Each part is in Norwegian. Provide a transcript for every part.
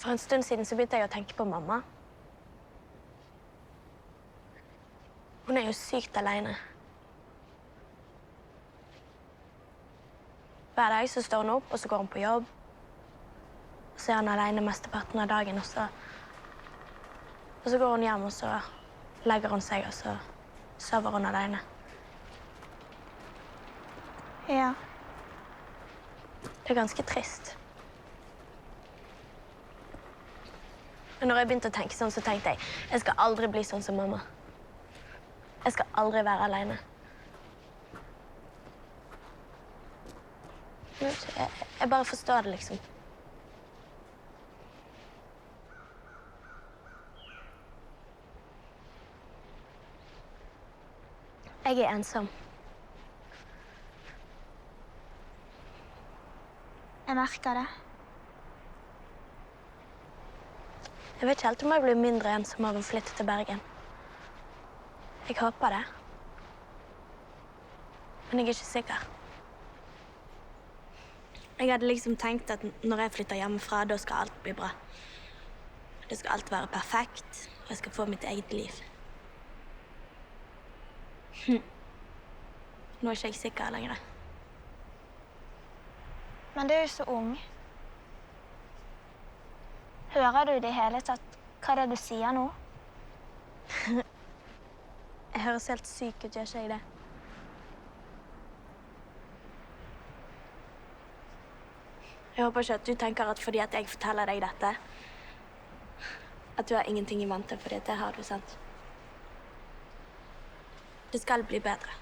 For en stund siden så begynte jeg å tenke på mamma. Hun er jo sykt alene. Hver dag så står hun opp, og så går hun på jobb. Og så er hun alene mesteparten av dagen, og så går hun hjem, og så legger hun seg, og så sover hun alene. Ja. Det er ganske trist. Men når jeg begynte å tenke sånn, så tenkte jeg skal aldri bli sånn som mamma. Jeg skal aldri være alene. Jeg bare forstår det, liksom. Jeg er ensom. Jeg merker det. Jeg vet ikke helt om jeg blir mindre ensom av å flytte til Bergen. Jeg håper det. Men jeg er ikke sikker. Jeg hadde liksom tenkt at når jeg flytter hjemmefra, da skal alt bli bra. Det skal alt være perfekt, og jeg skal få mitt eget liv. Nå er ikke jeg sikker lenger. Men du er jo så ung. Hører du i det hele tatt hva det er du sier nå? Jeg høres helt syk ut, gjør ikke jeg det? Jeg håper ikke at du tenker at fordi at jeg forteller deg dette, at du har ingenting i vente, fordi det har du, sant? Det skal bli bedre.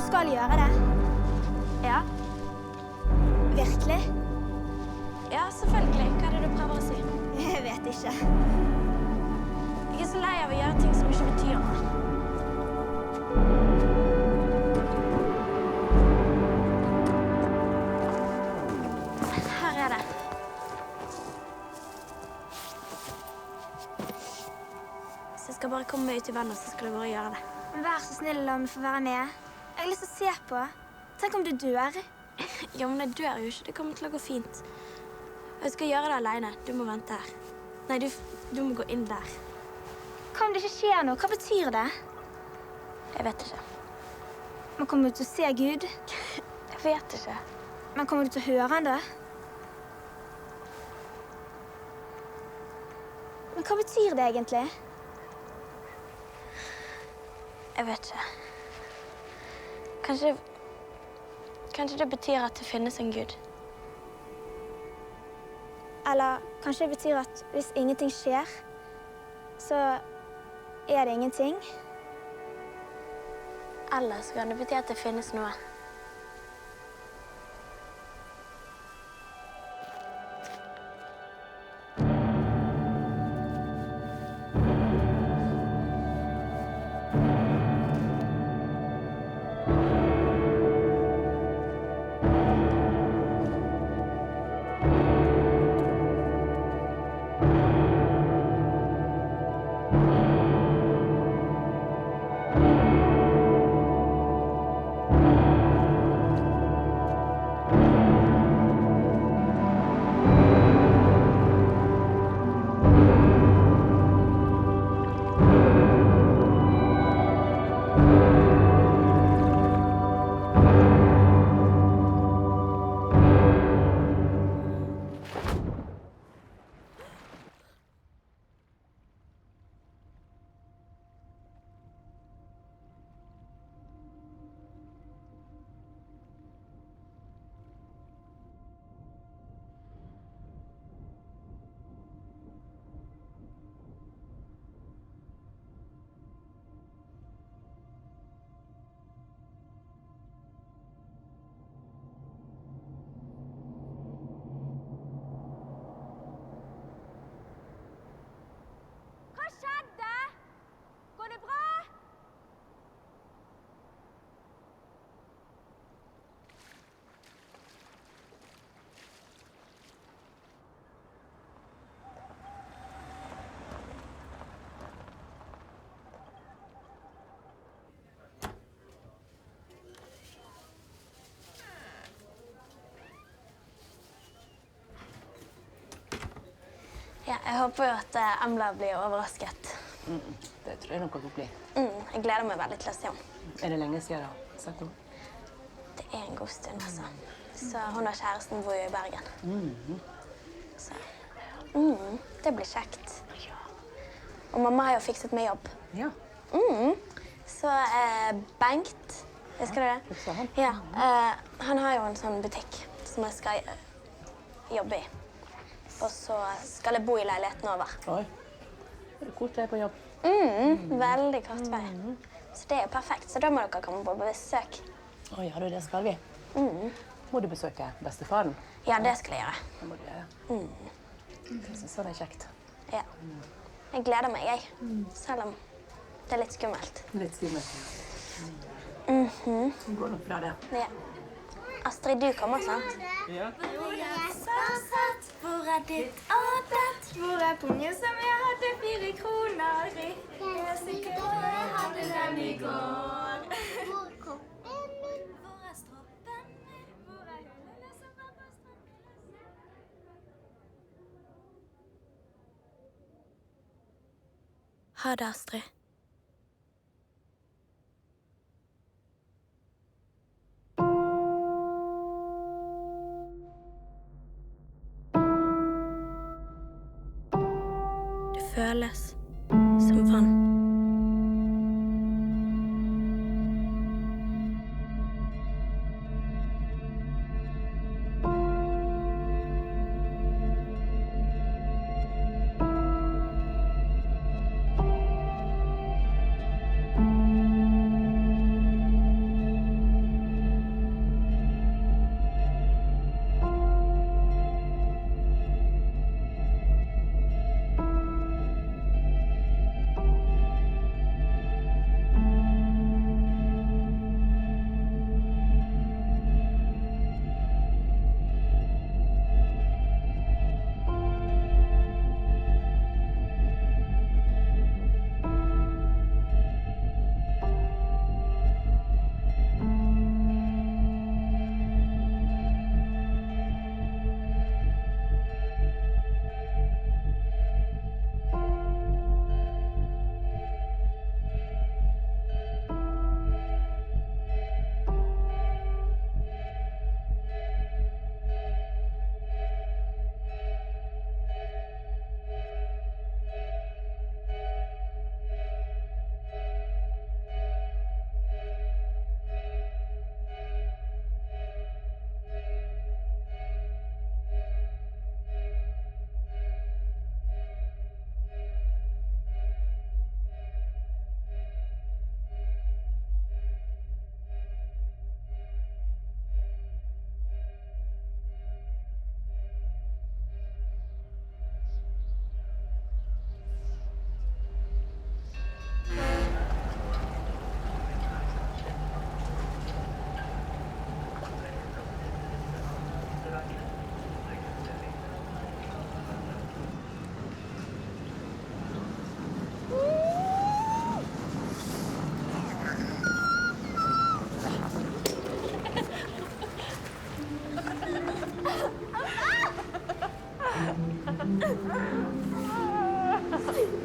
Skal du gjøre det? Ja. Virkelig? Ja, selvfølgelig. Hva er det du prøver å si? Jeg vet ikke. Jeg er så lei av å gjøre ting som ikke betyr noe. Her er det. Så jeg skal bare komme meg ut i vannet, så skal du bare gjøre det. Men vær så snill, la meg få være med. Jeg har lyst til å se på. Tenk om du dør. Ja, men jeg dør jo ikke. Det kommer til å gå fint. Jeg skal gjøre det alene. Du må vente her. Nei, du må gå inn der. Hva om det ikke skjer noe? Hva betyr det? Jeg vet ikke. Men kommer du til å se Gud? Jeg vet ikke. Men kommer du til å høre han da? Men hva betyr det egentlig? Jeg vet ikke. Kanskje det betyr at det finnes en Gud. Eller kanskje det betyr at hvis ingenting skjer, så er det ingenting. Eller så kan det bety at det finnes noe. Ja, jeg håper jo at Embla blir overrasket. Det tror jeg nok at hun blir. Jeg gleder meg veldig til å se henne. Er det lenge siden du har sett henne? Det er en god stund, altså. Så hun og kjæresten bor jo i Bergen. Så det blir kjekt. Ja. Og mamma har jo fikset meg jobb. Ja. Så Bengt, husker du det? Husker han? Ja, han har jo en sånn butikk som jeg skal jobbe i. Og så skal jeg bo i leiligheten over. Oi. Er det kort vei på jobb? Veldig kort vei. Så det er jo perfekt, så da må dere komme på besøk. Å ja, det skal vi. Må du besøke bestefaren? Ja, det skal jeg gjøre. Det må du gjøre. Jeg synes det er kjekt. Ja. Jeg gleder meg, jeg. Selv om det er litt skummelt. Litt skummelt. Det går nok bra, det. Ja. Astrid, du kommer, sant? Ja. Hvor jeg satt, hvor er ditt og datt? Hvor er pungen som jeg hadde 4 kroner i? Jeg er sikker på jeg hadde den i går. Hvor koppen min? Hvor er stroppen min? Hvor er hullene som var på strømmen? Ha det, Astrid. Det føles som vann.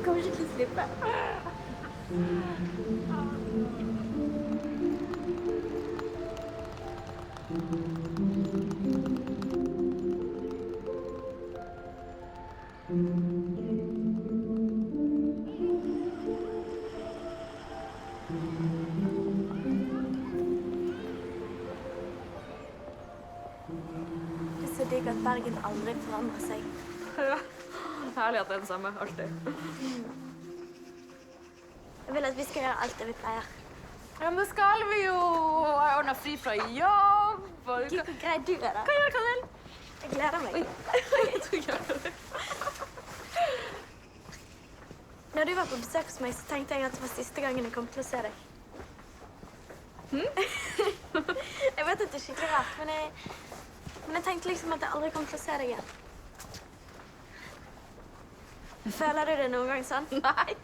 Kommer ikke til å slippe. Det er så digg at Bergen aldri forandrer seg. Herlig at det er det samme, alltid. Jeg vil at vi skal gjøre alt det vi pleier. Ja, men det skal vi jo. Jeg ordner fri fra jobb. Gud, hvor grei du er da. Hva gjør du? Jeg gleder meg. Når du var på besøk hos meg, så tenkte jeg at det var siste gangen jeg kom til å se deg. Jeg vet at det er skikkelig rart, men jeg tenkte liksom at jeg aldri kom til å se deg igjen. Føler du det noen gang sånn? Nei.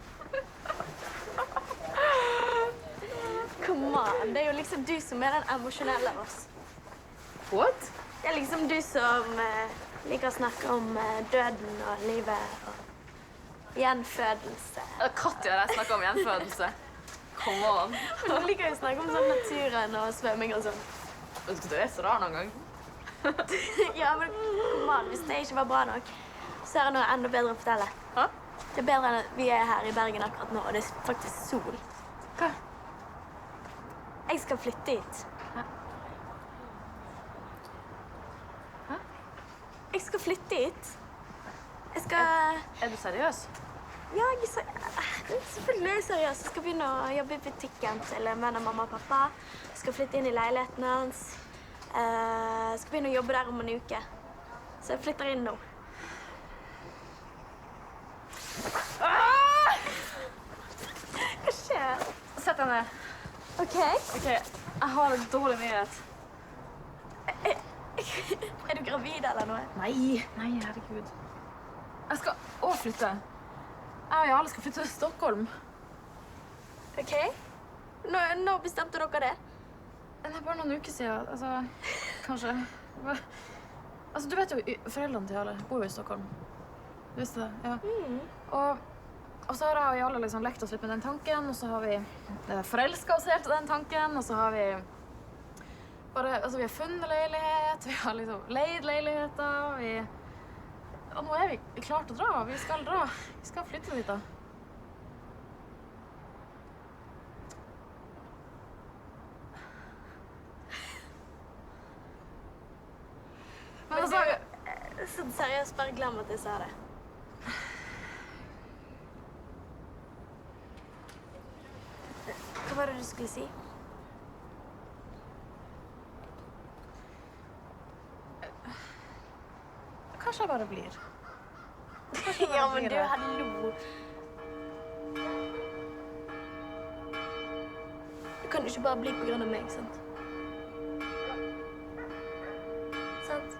Come on, det er jo liksom du som er den emosjonelle av oss. What? Det er liksom du som Liker å snakke om døden og livet og gjenfødelse. Katja og jeg snakker om gjenfødelse. Come on. Hun liker jo å snakke om sånn naturen og svømming og sånn. Vet du, du er så rar noen gang. Ja, men kom an, hvis det ikke var bra nok, så er det noe enda bedre å fortelle. Hæ? Det er bedre enn at vi er her i Bergen akkurat nå, og det er faktisk sol. Hva? Jeg skal flytte hit. Hæ? Jeg skal flytte hit. Jeg skal... Er du seriøs? Ja, selvfølgelig er jeg seriøs. Jeg skal begynne å jobbe i butikken til en venn av mamma og pappa. Jeg skal flytte inn i leiligheten hans. Jeg skal begynne å jobbe der om en uke. Så jeg flytter inn nå. Hva skjer? Sett deg ned. OK. Ok, jeg har en dårlig nyhet. Er du gravid eller noe? Nei, herregud. Jeg skal også flytte. Jeg og Jarle skal flytte til Stockholm. OK. Når bestemte dere det? Det er bare noen uker siden, kanskje. Du vet jo, foreldrene til Jarle bor jo i Stockholm. Du visste det? Ja. Og så har jeg og Jarle liksom lekt oss litt med den tanken, og så har vi forelsket oss helt i den tanken, og så har vi bare, vi har funnet leilighet, vi har liksom leid leiligheter, og nå er vi klart å dra. Vi skal dra. Vi skal flytte dit da. Men Så seriøst, bare glem at jeg sa det. Hva var det du skulle si? kanskje jeg bare blir. Ja, men du, hallo. Du kan jo ikke bare bli på grunn av meg, sant? Sant?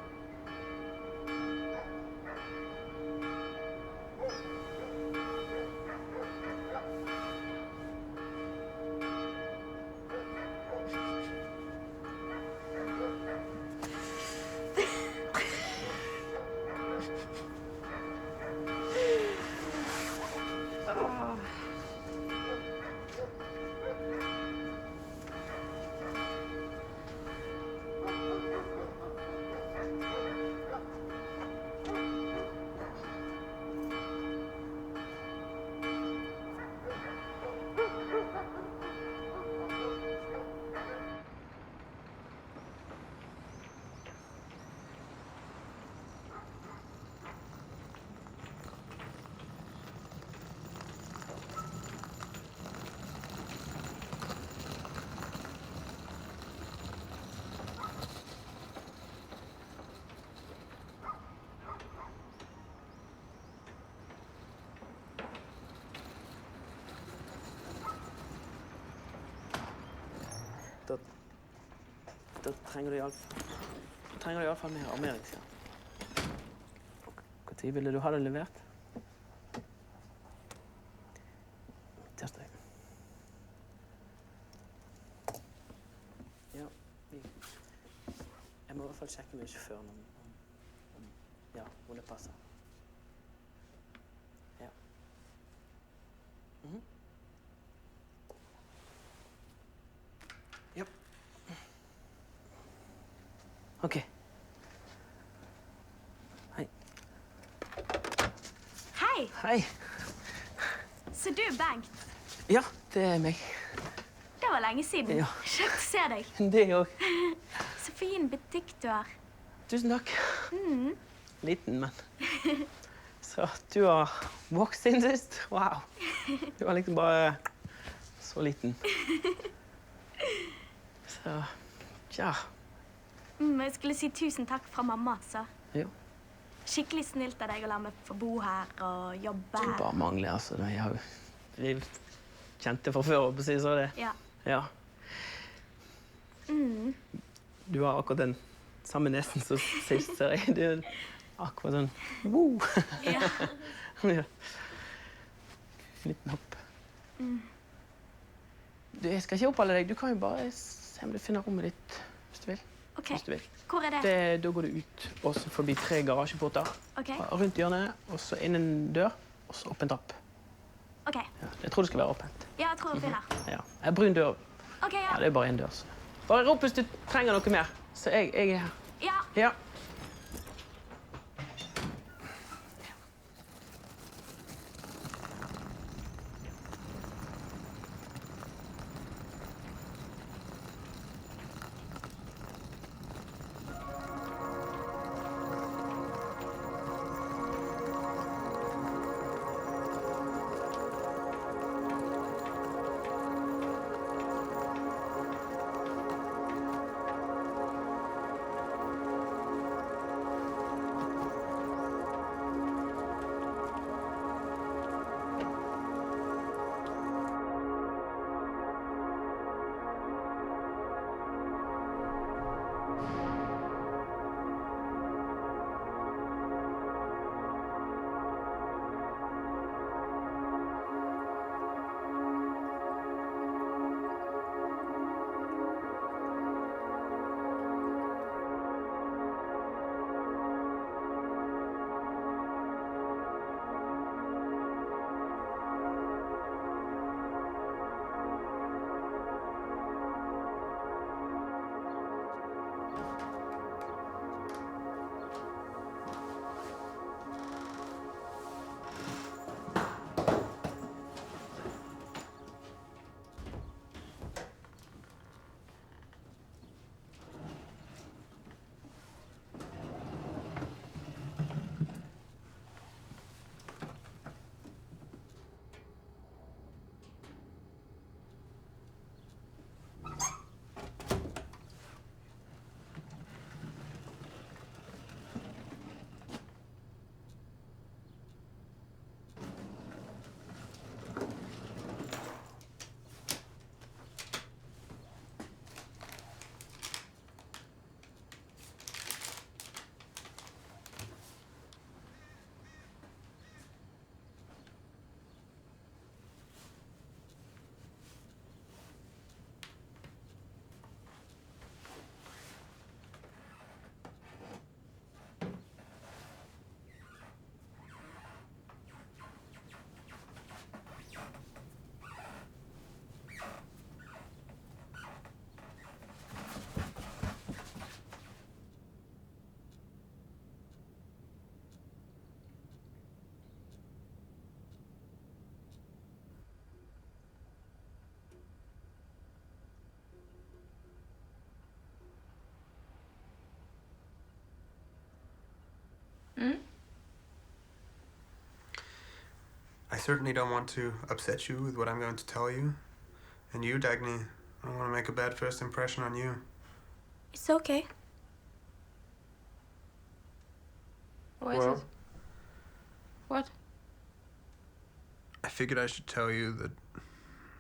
Da trenger du iallfall mer armering. Når ville du ha det levert? Tirsdag. Ja, jeg må i hvert fall sjekke med sjåføren om det passer. Ja. Ja. OK. Hei. Hei! Hei. Så du er Bengt. Ja, det er meg. Det var lenge siden. Ja. Kjekt å se deg. Det òg. Så fin butikk du har. Tusen takk. Liten, men. Så du har vokst inn sist. Wow. Du var liksom bare så liten. Så ja. Jeg skulle si tusen takk fra mamma, altså. Jo. Skikkelig snilt av deg å la meg få bo her og jobbe her. Bare mangler, altså. Vi kjente fra før, på å si så det. Ja. Ja. Du har akkurat den samme nesen som sist, ser jeg. Du er akkurat sånn, wow. Ja. Ja. Liten hopp. Du, jeg skal ikke oppholde deg. Du kan jo bare se om du finner rommet ditt, hvis du vil. OK. hvis du vil. Hvor er det? Da går du ut, og så forbi 3 garasjeporter, OK. rundt hjørnet, og så inn en dør, og så opp en trapp. OK. Ja, jeg tror det skal være åpent. Ja, jeg tror oppi her. Ja. En brun dør. OK, Ja, ja. det er bare en dør. Så. Bare rop hvis du trenger noe mer. Så jeg er her. Ja. Ja. I certainly don't want to upset you with what I'm going to tell you. And you, Dagny, I don't want to make a bad first impression on you. It's okay. What is Well? it? What? I figured I should tell you that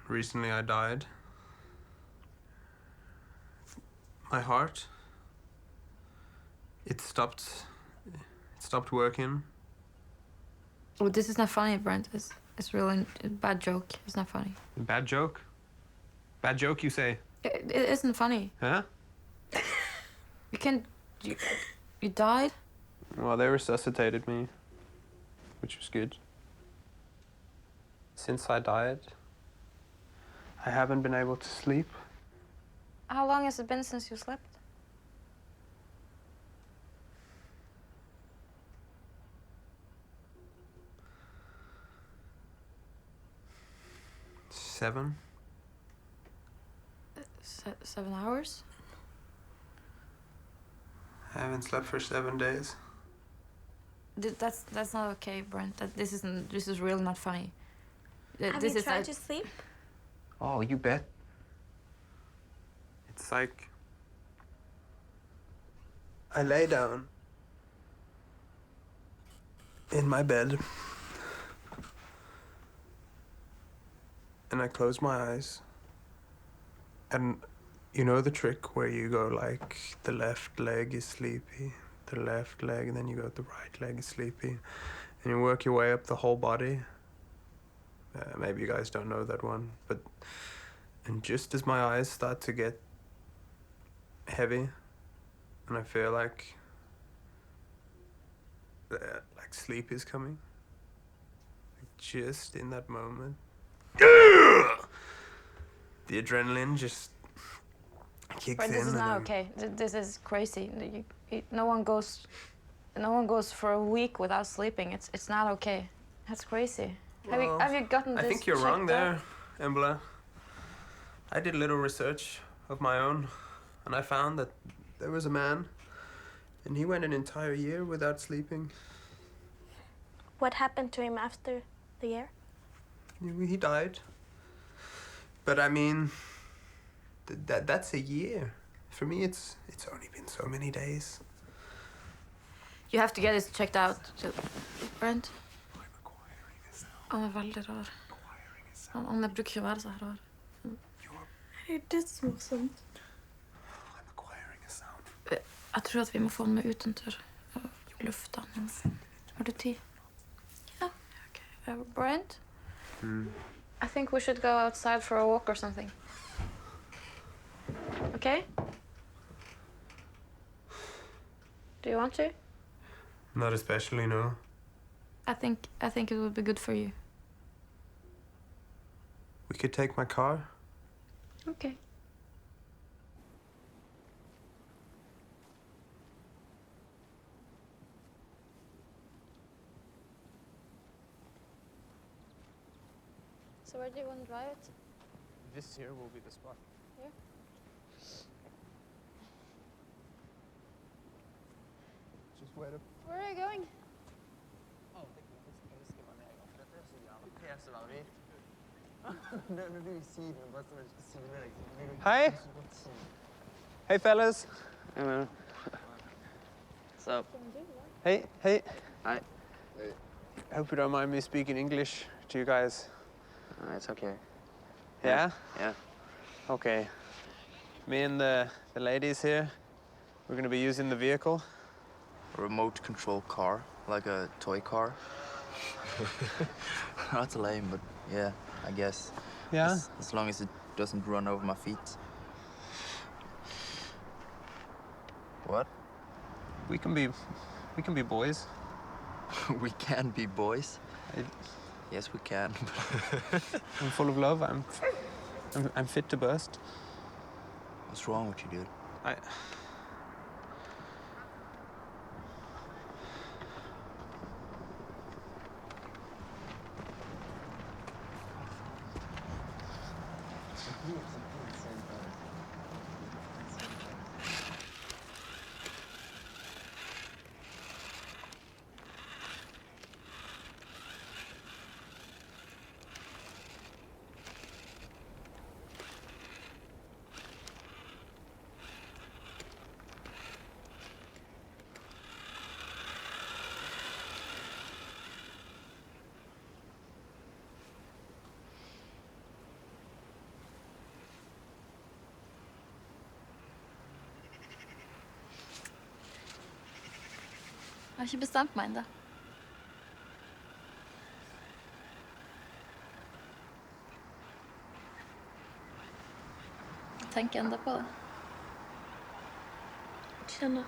recently I died. My heart, it stopped working. Oh, this is not funny, Brent. It's really a bad joke. It's not funny. Bad joke? Bad joke, you say? It isn't funny. Huh? You can't. You died? Well, they resuscitated me, which was good. Since I died, I haven't been able to sleep. How long has it been since you slept? Seven? 7 hours? I haven't slept for 7 days. That's not okay, Brent. This is really not funny. Have This you is tried to sleep? Oh, you bet. It's like I lay down in my bed and I close my eyes. And you know the trick where you go like the left leg is sleepy, the left leg, and then you go the right leg is sleepy, and you work your way up the whole body. Maybe you guys don't know that one, but and just as my eyes start to get heavy, And I feel like sleep is coming. Just in that moment. The adrenaline just kicks But in. this is and not I'm- okay. This is crazy. No one goes for a week without sleeping. It's not okay. That's crazy. Well, have you gotten I this think you're wrong checked there, out? Embla. I did a little research of my own, and I found that there was a man, and he went an entire year without sleeping. What happened to him after the year? He died. But I mean, that's a year. For me, it's only been so many days. You have to get this checked out. Brent? Han er veldig rar. Han bruker ikke å være så rar. Det er dødsmorsomt. Jeg tror at vi må få han med ut en tur. Og lufte han. Har du tid? Ja. Okay. Brent? I think we should go outside for a walk or something. Okay? Do you want to? Not especially, no. I think it would be good for you. We could take my car. Okay. So where do you want to drive it? This here will be the spot. Here? Just wait up. Where are you going? Hi. Hey, fellas. Hey, man. What's up? Hey, hey. Hi. I hope you don't mind me speaking English to you guys. It's okay. Yeah? Yeah. Okay. Me and the ladies here, we're gonna be using the vehicle. A remote control car, like a toy car. That's lame, but yeah, I guess. Yeah? As long as it doesn't run over my feet. What? We can be boys. We can be boys. I- Yes, we can. I'm full of love. I'm fit to burst. What's wrong with you, dude? I Jeg har ikke bestemt meg ennå. Jeg tenker enda på det. Kjenner.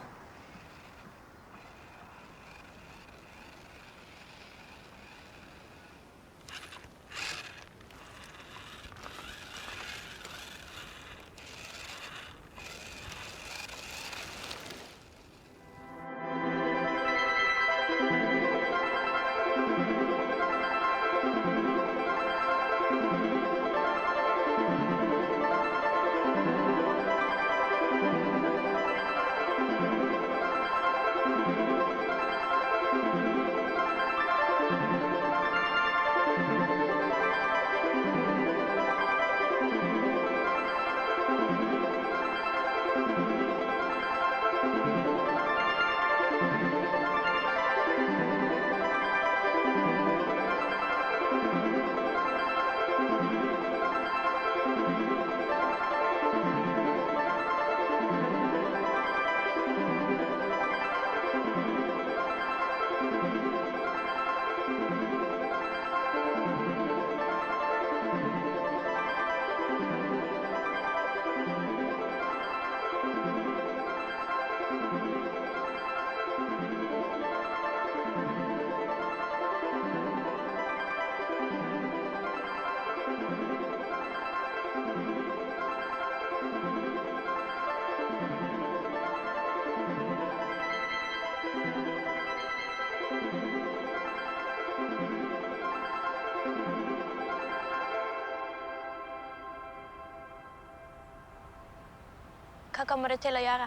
Hva kommer du til å gjøre?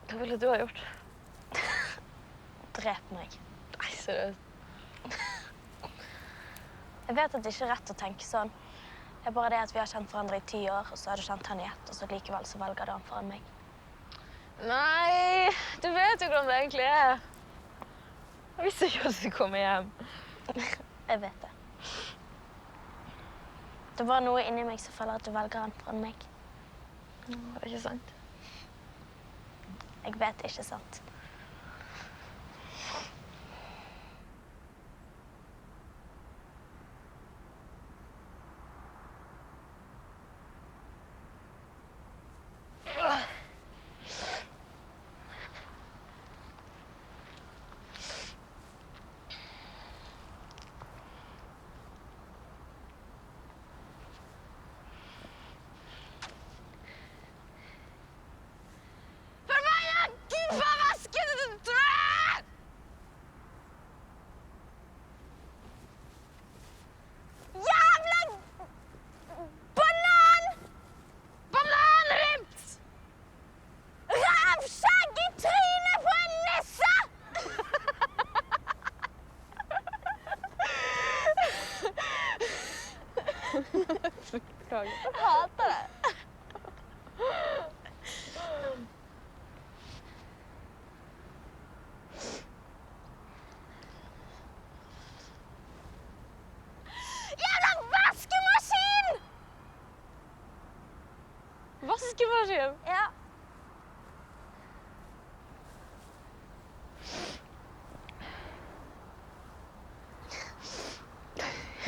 Hva ville du ha gjort? Drep meg. Nei, seriøst. Jeg vet at det ikke er rett å tenke sånn. Det er bare det at vi har kjent hverandre i 10 år, og så har du kjent han i 1, og så likevel så velger du han foran meg. Nei, du vet jo hvordan det egentlig er. Jeg visste ikke at du skulle komme hjem. Jeg vet det. Det var noe inni meg som føler at du velger han foran meg. Det er ikke sant. Jeg vet det ikke sant. Beklager. Jeg hater det. Jævla vaskemaskin! Vaskemaskin? Ja.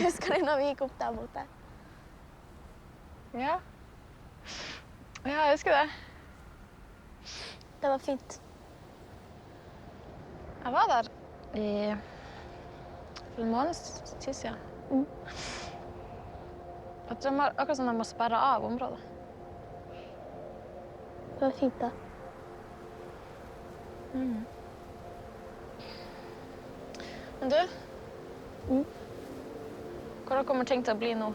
Husker du når vi gikk opp der borte? Ja. Ja, jeg husker det. Det var fint. Jeg var der for en måneds tid siden. Jeg tror akkurat som de må sperre av området. Det var fint da. Men du? Hvordan kommer ting til å bli nå?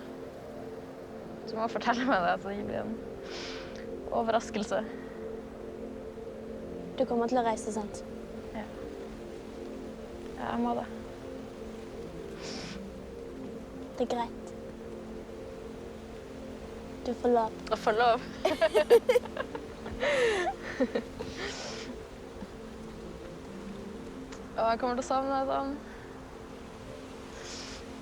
Du må fortelle meg det, så det blir en overraskelse. Du kommer til å reise, sant? Ja. Ja, jeg må det. Det er greit. Du får lov. Å få lov? Og jeg kommer til å savne deg sånn.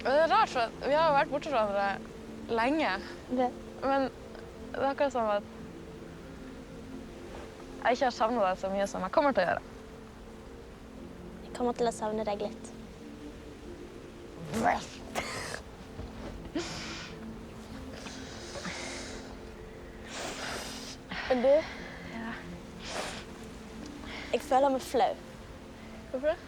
Og det er rart, for vi har jo vært borte fra hverandre lenge. Det. Men det er akkurat som at jeg ikke har savnet deg så mye som jeg kommer til å gjøre. Jeg kommer til å savne deg litt. Men du? Ja. Jeg føler meg flau. Hvorfor det?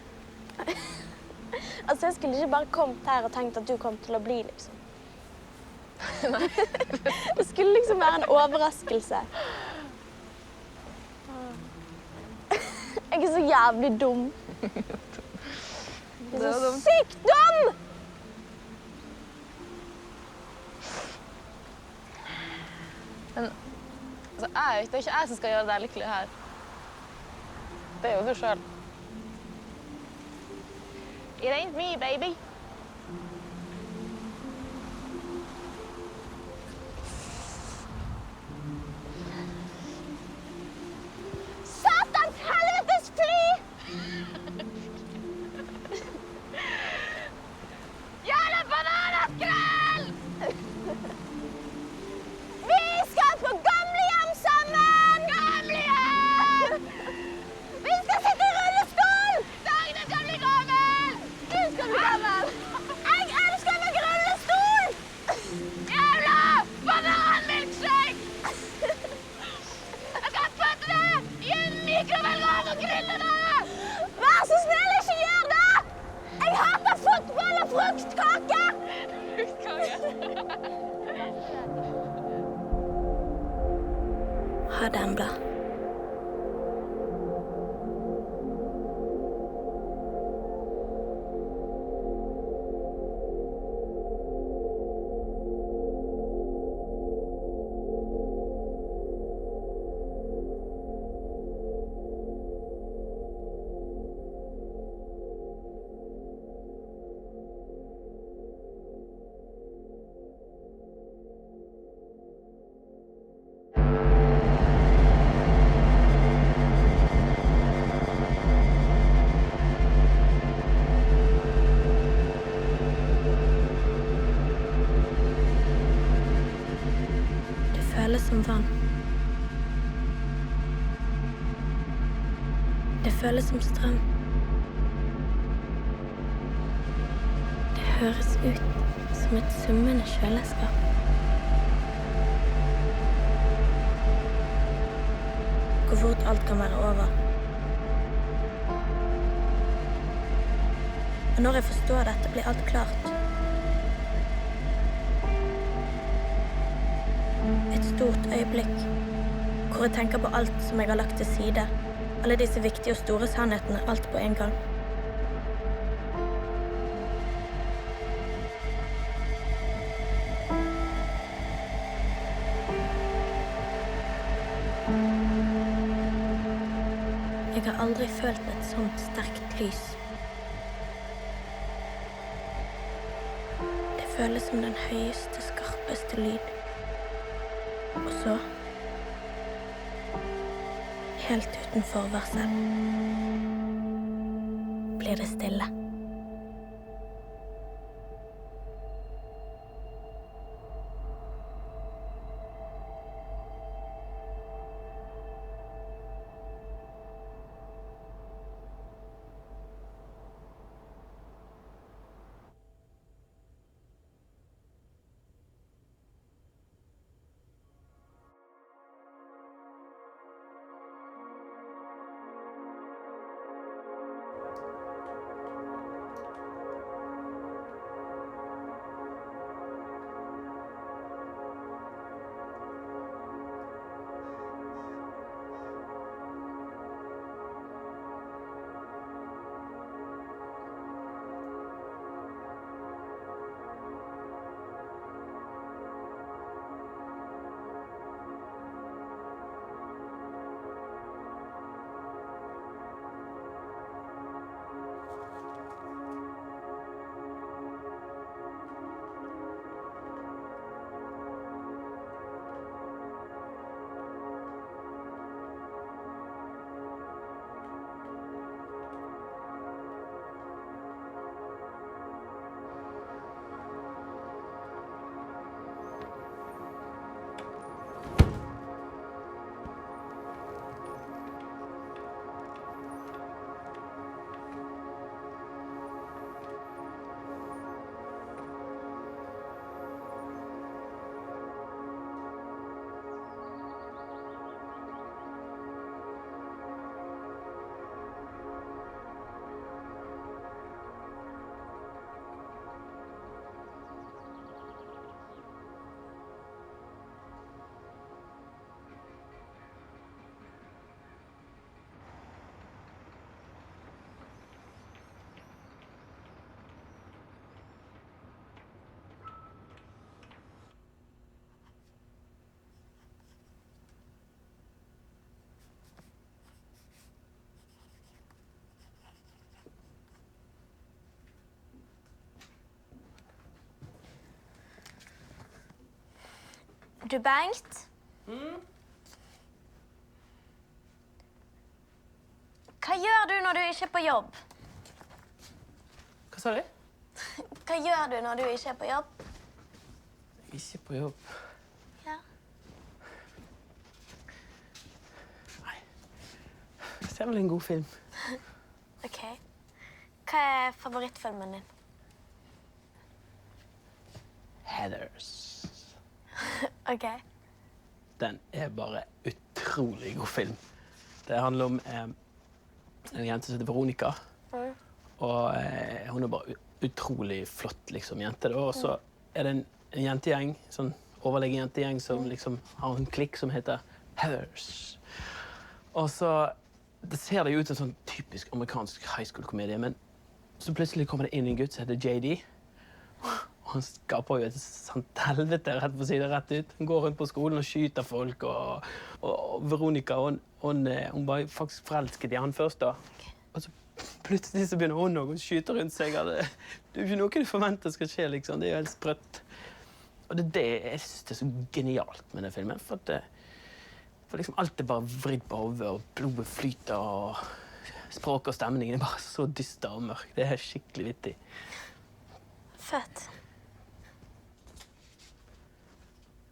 Altså, jeg skulle ikke bare kommet her og tenkt at du kom til å bli, liksom. Nei. Det skulle liksom være en overraskelse. Jeg er så jævlig dum. Jeg er så sykt dum! Men altså, det er ikke jeg som skal gjøre deg lykkelig her. Det er jo du selv. It ain't me, baby. Satans helvetes fly! Jævla bananaskrell! Vi skal på gamlehjem sammen! Gamlehjem! Vi skal sitte i rullestol! Dagen er gamle gammel! Du skal bli gammel! Jeg som vann. Det føles som strøm. Det høres ut som et summende kjøleskap. Hvor fort alt kan være over. Og når jeg forstår dette, blir alt klart. Et stort øyeblikk, hvor jeg tenker på alt som jeg har lagt til side. Alle disse viktige og store sannhetene, alt på en gang. Jeg har aldri følt et sånt sterkt lys. Det føles som den høyeste, skarpeste lyd. Og så, helt uten forvarsel, blir det stille. Du, Bengt? Hva gjør du når du ikke er på jobb? Hva sa du? Hva gjør du når du ikke er på jobb? Ikke på jobb. Ja. Nei. Jeg ser vel en god film. Ok. Hva er favorittfilmen din? Heathers. Ok. Den er bare utrolig god film. Det handler om en jente som heter Veronica. Og hun er bare utrolig flott liksom, jente. Og så er det en jentegjeng, sånn overlegen jentegjeng, som liksom har en klikk som heter Heathers. Og så det ser det jo ut som en sånn typisk amerikansk high school-komedie, men så plutselig kommer det inn en gutt som heter JD. Han skaper jo et sånt helvete, rett på siden, rett ut. Han går rundt på skolen og skyter folk, og Veronica, hun var faktisk forelsket i han først da. Og så plutselig så begynner hun å skyte rundt seg. Det er jo ikke noe du forventer skal skje, liksom. Det er jo helt sprøtt. Og det jeg synes det er så genialt med den filmen, for liksom alt er bare vridd på hodet, og blodet flyter, og språk og stemningen er bare så dyster og mørk. Det er skikkelig vittig. Fett.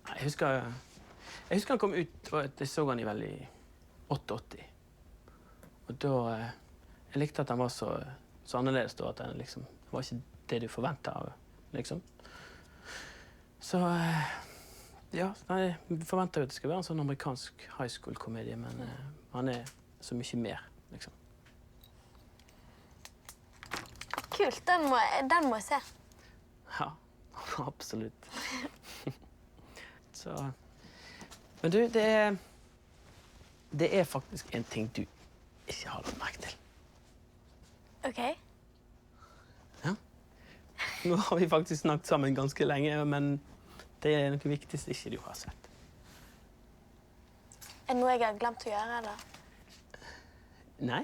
Jeg husker Jeg husker han kom ut, og jeg så han i vel i 88. Og da jeg likte at han var så annerledes da, at han liksom, det var ikke det du forventet av, liksom. Så, ja, nei, vi forventet jo at det skulle være en sånn amerikansk high school-komedie, men han så mye mer, liksom. Kult, den må jeg se. Ja, absolutt. Så, men du, det faktisk en ting du ikke har lagt merke til. OK. Ja. Nå har vi faktisk snakket sammen ganske lenge, men det noe viktigste ikke du har sett. Det noe jeg har glemt å gjøre, eller? Nei?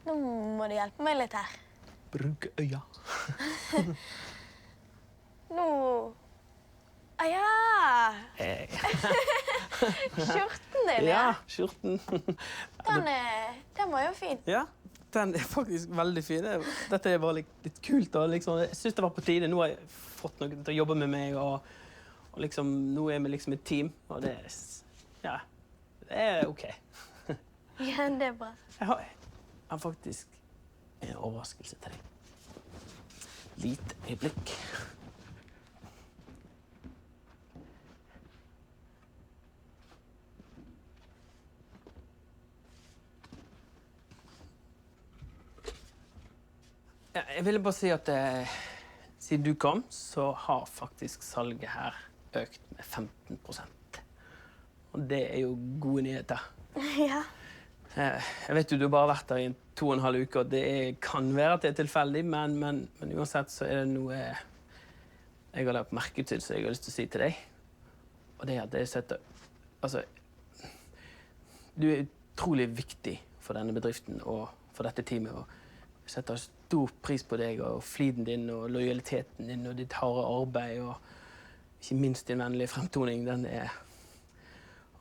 Nå må du hjelpe meg litt her. Bruke øya. Nå... Ja! Skjorten din, ja. Skjorten. Den var jo fin. Ja, den faktisk veldig fin. Dette bare litt kult. Da. Liksom, jeg synes det var på tide. Nå har jeg fått noen til å jobbe med meg, og liksom, nå vi liksom et team. Og det OK. Ja, det bra. Jeg har faktisk en overraskelse til deg. Lite øyeblikk. Ja, jeg ville bare si at siden du kom, så har faktisk salget her økt med 15%. Og det jo gode nyheter. Ja. Jeg vet jo du har bare vært der i 2,5 uker, og det kan være at det tilfeldig, men uansett så det noe jeg har lagt merke til, så jeg har lyst til å si til deg. Og det at jeg setter... Altså, du utrolig viktig for denne bedriften og for dette teamet, og jeg setter stor pris på deg og fliden din og lojaliteten din og ditt harde arbeid og ikke minst din vennlige fremtoning, den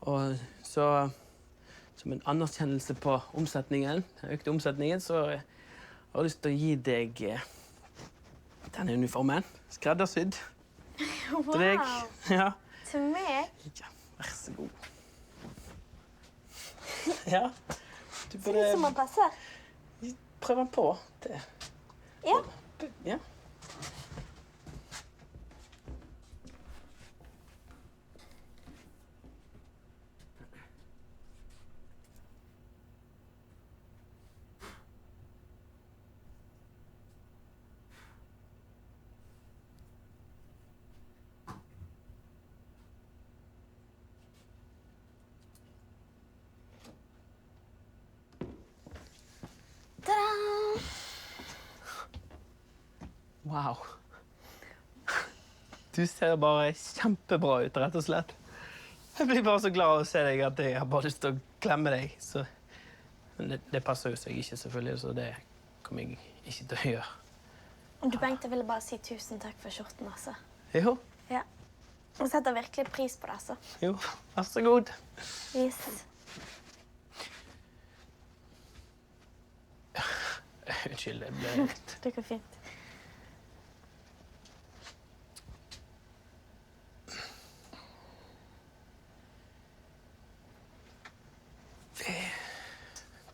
Og så, som en anerkjennelse på omsetningen, den økte omsetningen, så har jeg lyst til å gi deg denne uniformen, skreddersydd. Wow! Til deg. Ja. Til meg? Ja, vær så god. Ja. Du Ser ut som han passer. Prøv den på. Det. Ja. Ja. Ta-da! Wow. Du ser bare kjempebra ut, rett og slett. Jeg blir bare så glad å se deg at jeg har bare lyst til å klemme deg. Så... Men det passer jo seg ikke, selvfølgelig, så det kommer jeg ikke til å gjøre. Du, Bengt, jeg ville bare si tusen takk for skjorten, altså. Jo. Ja. Jeg setter virkelig pris på det, altså. Jo, vær så god. Yes. Unnskyld, det ble helt... Det går fint.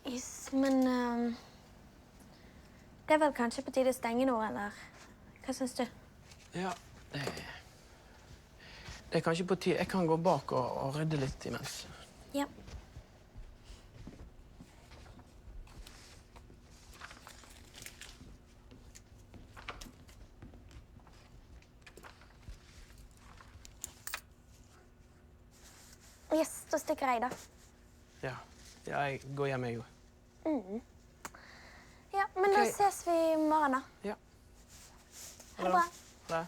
Yes, men det vel kanskje på tide å stenge nå, eller? Hva synes du? Ja, det kanskje på tide. Jeg kan gå bak og rydde litt imens. Ja. Yes, da stikker jeg, da. Ja, jeg går hjem, jeg jo. Ja, men da ses vi i morgen, da. Ja. Ha det bra. Ha det.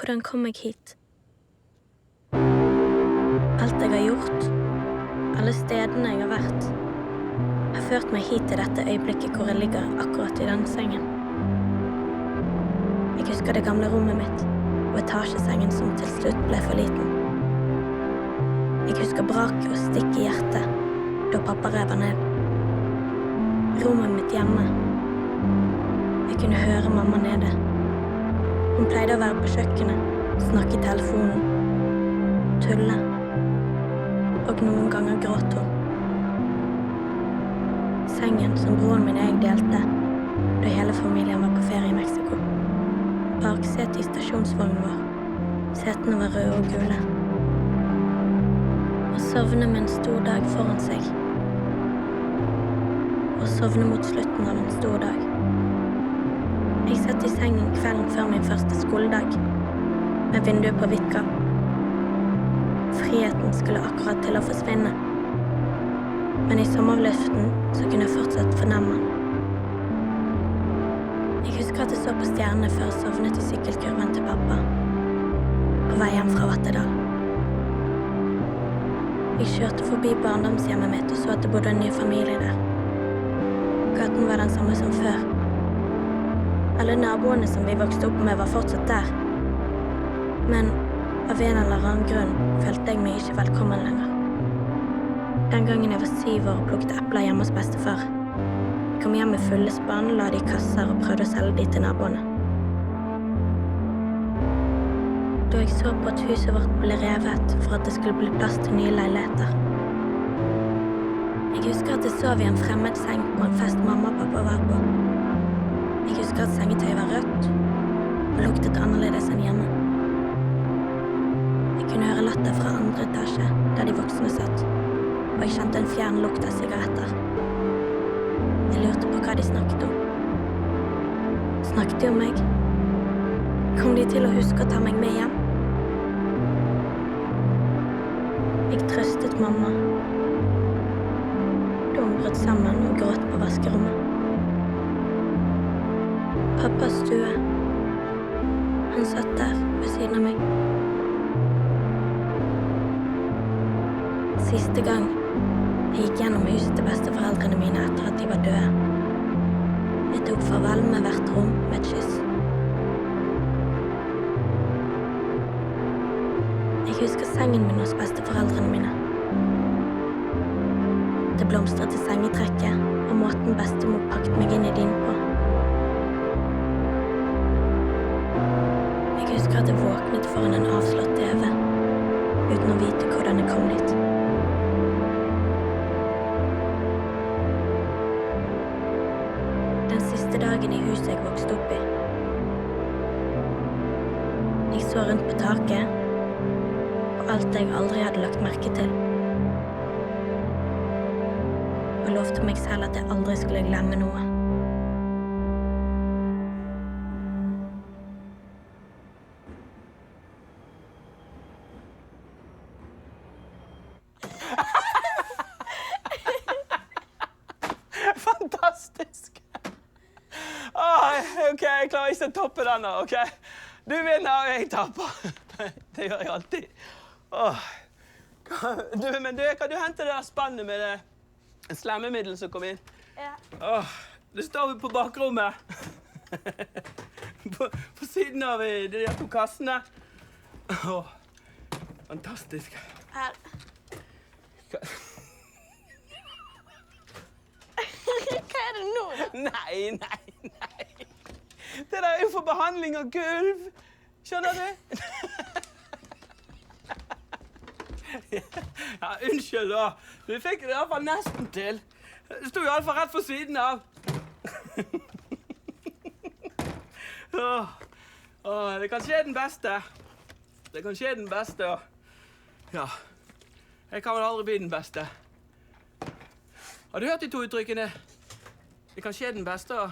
Hvordan kom jeg hit? Alt jeg har gjort, alle stedene jeg har vært, har ført meg hit til dette øyeblikket hvor jeg ligger akkurat i den sengen. Jeg husker det gamle rommet mitt og etasjesengen som til slutt ble for liten. Jeg husker braket og stikk i hjertet da pappa rev ned. Rommet mitt hjemme. Jeg kunne høre mamma nede. Hun pleide å være på kjøkkenet, snakke i telefonen, tulle. Og noen ganger gråt hun. Sengen som broren min og jeg delte da hele familien var på ferie i Mexico. Baksetet i stasjonsvognen vår. Setene var røde og gule. Å sovne med en stor dag foran seg. Å sovne mot slutten av en stor dag. Jeg satt i sengen kvelden før min første skoledag, med vinduet på vidt gap. Friheten skulle akkurat til å forsvinne. Men i sommerluften så kunne jeg fortsatt fornemme den. Jeg husker at jeg så på stjernene før jeg sovnet i sykkelkurven til pappa, på vei hjem fra Vattedal. Jeg kjørte forbi barndomshjemmet mitt og så at det bodde en ny familie der. Gaten var den samme som før. Alle naboene som vi vokste opp med var fortsatt der. Men av en eller annen grunn følte jeg meg ikke velkommen lenger. Den gangen jeg var 7 år og plukket epler hjemme hos bestefar. Jeg kom hjem med fulle spann, la de i kasser og prøvde å selge de til naboene. Da jeg så på at huset vårt ble revet for at det skulle bli plass til nye leiligheter. Jeg husker at jeg sov i en fremmed seng på en fest mamma og pappa var på. Jeg husker at sengetøyet var rødt og luktet annerledes enn hjemme. Jeg kunne høre latter fra andre etasje der de voksne satt, og jeg kjente en fjern lukt av sigaretter. Jeg lurte på hva de snakket om. Snakket de om meg? Kom de til å huske å ta meg med hjem? Jeg trøstet mamma da hun brøt sammen og gråt på vaskerommet. Pappas stue. Han satt der ved siden av meg. Siste gang jeg gikk gjennom huset til besteforeldrene mine etter at de var døde. Jeg tok farvel med hvert rom med et kyss. Jeg husker sengen min hos besteforeldrene mine. Det blomstret i sengetrekket og måten bestemor pakket meg inn i din på. Jeg husker at jeg våknet foran en avslått TV, uten å vite hvordan jeg kom dit. Den siste dagen i huset jeg vokste opp i. Jeg så rundt på taket, på alt jeg aldri hadde lagt merke til. Og lovte meg selv at jeg aldri skulle glemme noe. Fantastisk! Ok, jeg klarer ikke å toppe denne, ok? Du vinner, og jeg taper. Det gjør jeg alltid. Men du, kan du hente det der spannet med det slemmemiddel som kom inn? Ja. Det står på bakrommet. På siden av de 2 kassene. Fantastisk. Her. Hva er det nå? Nei. Det der er jo for behandling av gulv. Skjønner du? Ja, unnskyld da. Du fikk det i hvert fall nesten til. Det stod i hvert fall rett for siden av. Det kan skje den beste. Det kan skje den beste. Ja, jeg kan vel aldri bli den beste. Har du hørt de 2 uttrykkene? Det kan skje den beste, og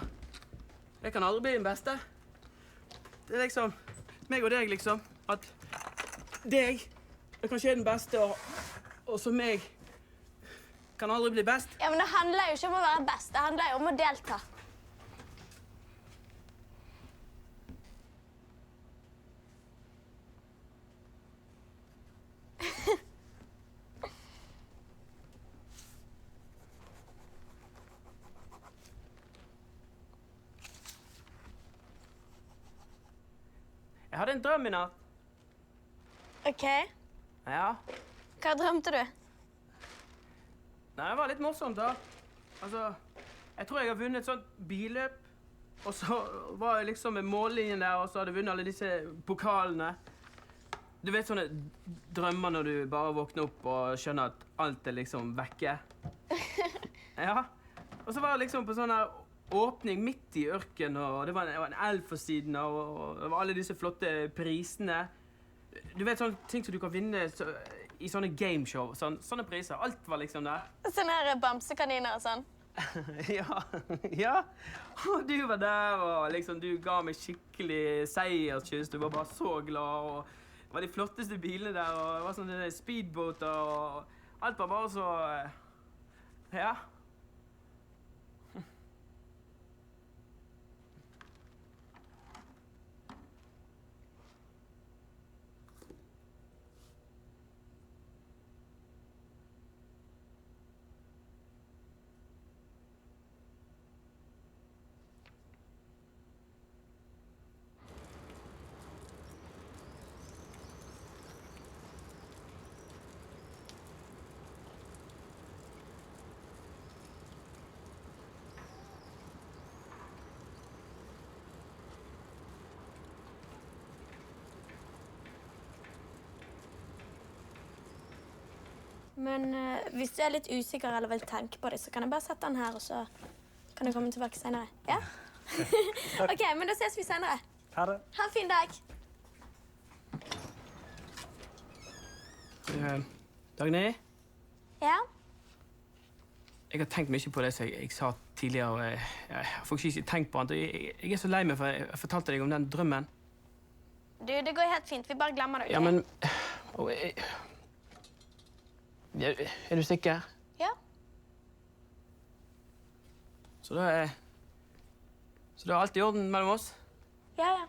jeg kan aldri bli den beste. Det er liksom meg og deg, liksom. At deg, det kan skje den beste, og så meg kan aldri bli best. Ja, men det handler jo ikke om å være best. Det handler jo om å delta. Jeg hadde en drøm i natt. OK. Ja. Hva drømte du? Nei, det var litt morsomt, da. Altså, jeg tror jeg har vunnet et sånt billøp, og så var jeg liksom med mållinjen der, og så hadde jeg vunnet alle disse pokalene. Du vet sånne drømmer når du bare våkner opp og skjønner at alt er liksom vekke. Ja. Og så var jeg liksom på sånn her åpning midt i ørken, og det var en elv for siden av, og det var alle disse flotte prisene. Du vet sånne ting som du kan vinne i sånne gameshow, sånne priser. Alt var liksom der. Sånne her bamsekaniner og sånn. Ja, ja. Og du var der, og liksom du ga meg skikkelig seierskyss. Du var bare så glad, og det var de flotteste bilene der, og det var sånne speedbåter, og alt var bare så... Ja. Men hvis du er litt usikker eller vil tenke på det, så kan jeg bare sette den her, og så kan du komme tilbake senere. Ja? OK, men da ses vi senere. Ha det. Ha en fin dag. Dagny, Ja? jeg har tenkt mye på det som jeg sa tidligere, og jeg får ikke tenkt på annet. Jeg er så lei meg for jeg fortalte deg om den drømmen. Du, det går helt fint. Vi bare glemmer det. Ja, men... Er du sikker? Ja. Så da er alt i orden mellom oss? Ja, ja.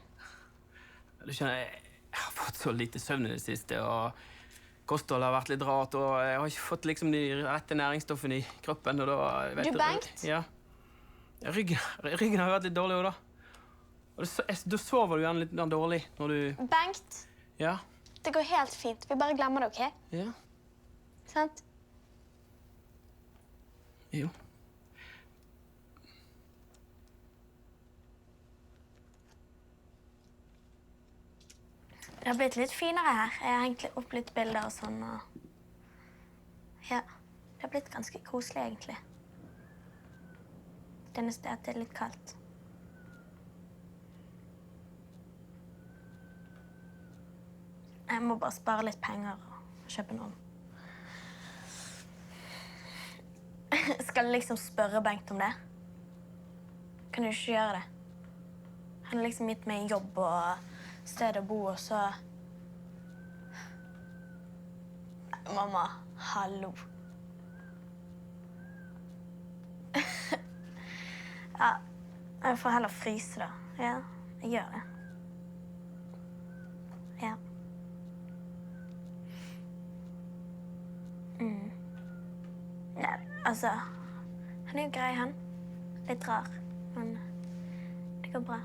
Du skjønner, jeg har fått så lite søvn i det siste, og kostholdet har vært litt rart, og jeg har ikke fått liksom de rette næringsstoffene i kroppen, og da... Du bengt? Ja. Ryggen har vært litt dårlig også, da. Og da sover du gjerne litt dårlig når du... Bengt, Ja. det går helt fint. Vi bare glemmer det, OK? Ja. Sant? Jo. Det har blitt litt finere her. Jeg har hengt opp litt bilder og sånn, og... Ja, det har blitt ganske koselig, egentlig. Det eneste er at det er litt kaldt. Jeg må bare spare litt penger og kjøpe noen. Skal jeg liksom spørre Bengt om det? Kan du ikke gjøre det? Han har liksom gitt meg jobb og sted å bo, og så... Mamma, hallo. Ja, jeg får heller fryse da. Ja, jeg gjør det. Ja. Nei, altså, han er jo grei, han. Litt rar, men det går bra.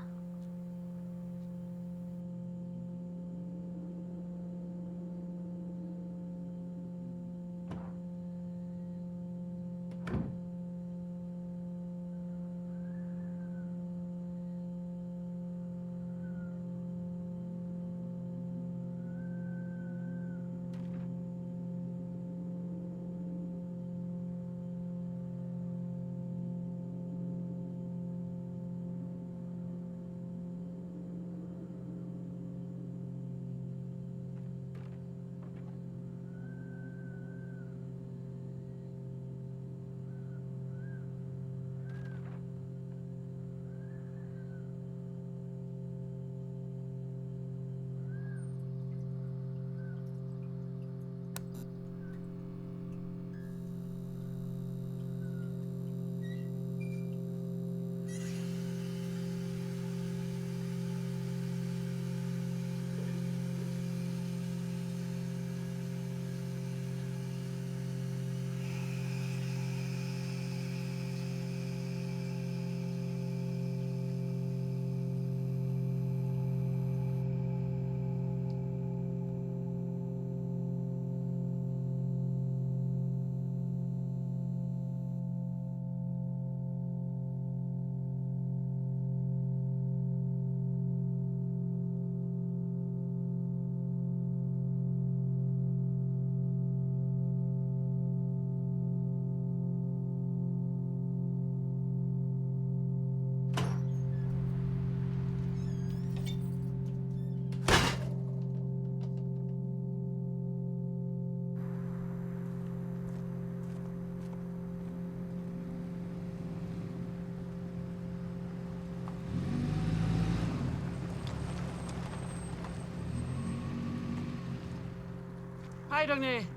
Hei, Dagny.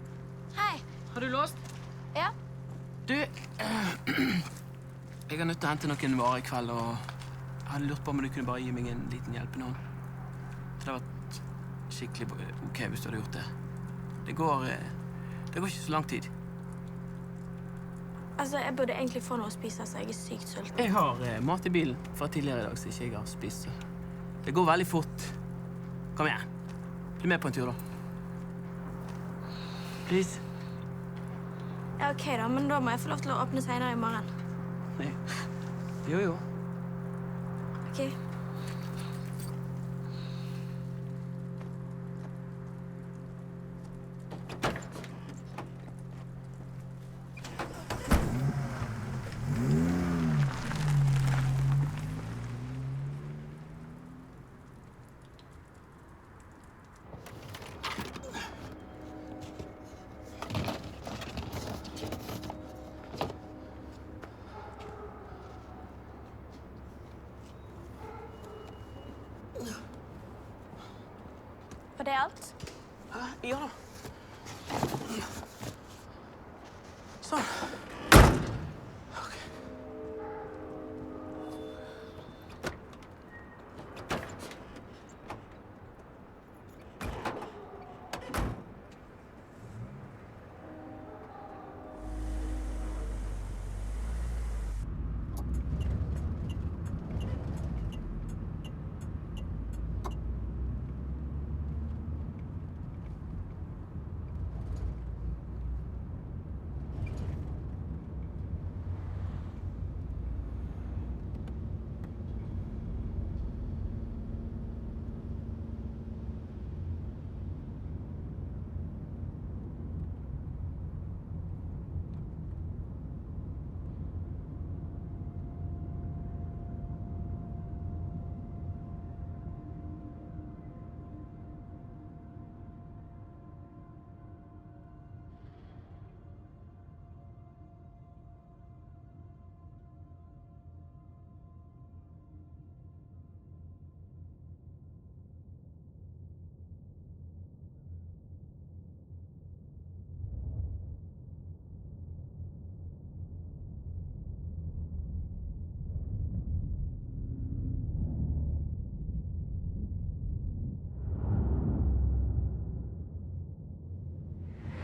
Hei. Har du låst? Ja. Du, jeg er nødt til å hente noen varer i kveld, og jeg hadde lurt på om du kunne bare gi meg en liten hjelpende hånd. Det hadde vært skikkelig ok hvis du hadde gjort det. Det går ikke så lang tid. Altså, jeg burde egentlig få noe å spise, så jeg er sykt sulten. Jeg har mat i bilen fra tidligere i dag, så ikke jeg har spist. Så det går veldig fort. Kom igjen. Bli med på en tur, da. Please. Ja, ok da, men da må jeg få lov til å åpne senere i morgen. Nei. Jo. Ok. Var det alt? Ja da. Sånn. Ok.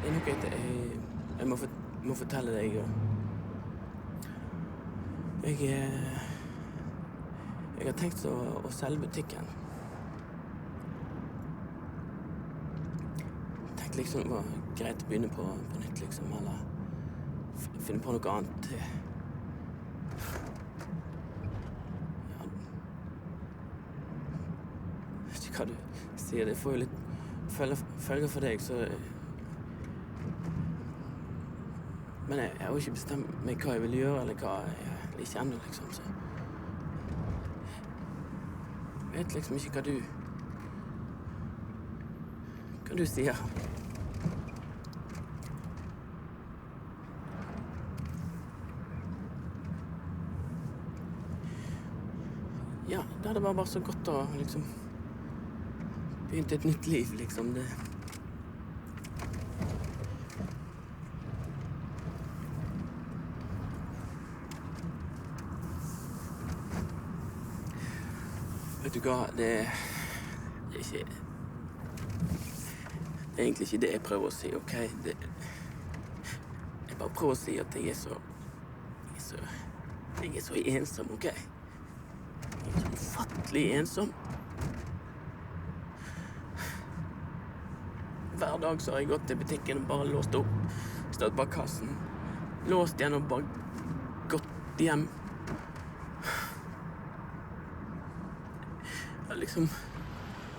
Det er noe jeg må fortelle deg. Jeg har tenkt å selge butikken. Tenkte liksom det var greit å begynne på nytt, liksom, eller finne på noe annet. Ja. Jeg vet ikke hva du sier, det får jo litt følger for deg, så... Men jeg har jo ikke bestemt meg hva jeg vil gjøre, eller hva jeg ikke ennå, liksom, så... Jeg vet liksom ikke hva du sier. Ja, det hadde bare så godt å, liksom... Begynte et nytt liv, liksom, det... Vet du hva, det er ikke... Det er egentlig ikke det jeg prøver å si, ok? Jeg bare prøver å si at jeg er så ensom, ok? Jeg er så ufattelig ensom. Hver dag så har jeg gått til butikken og bare låst opp, stått bak kassen, låst igjen og bare gått hjem. Jeg liksom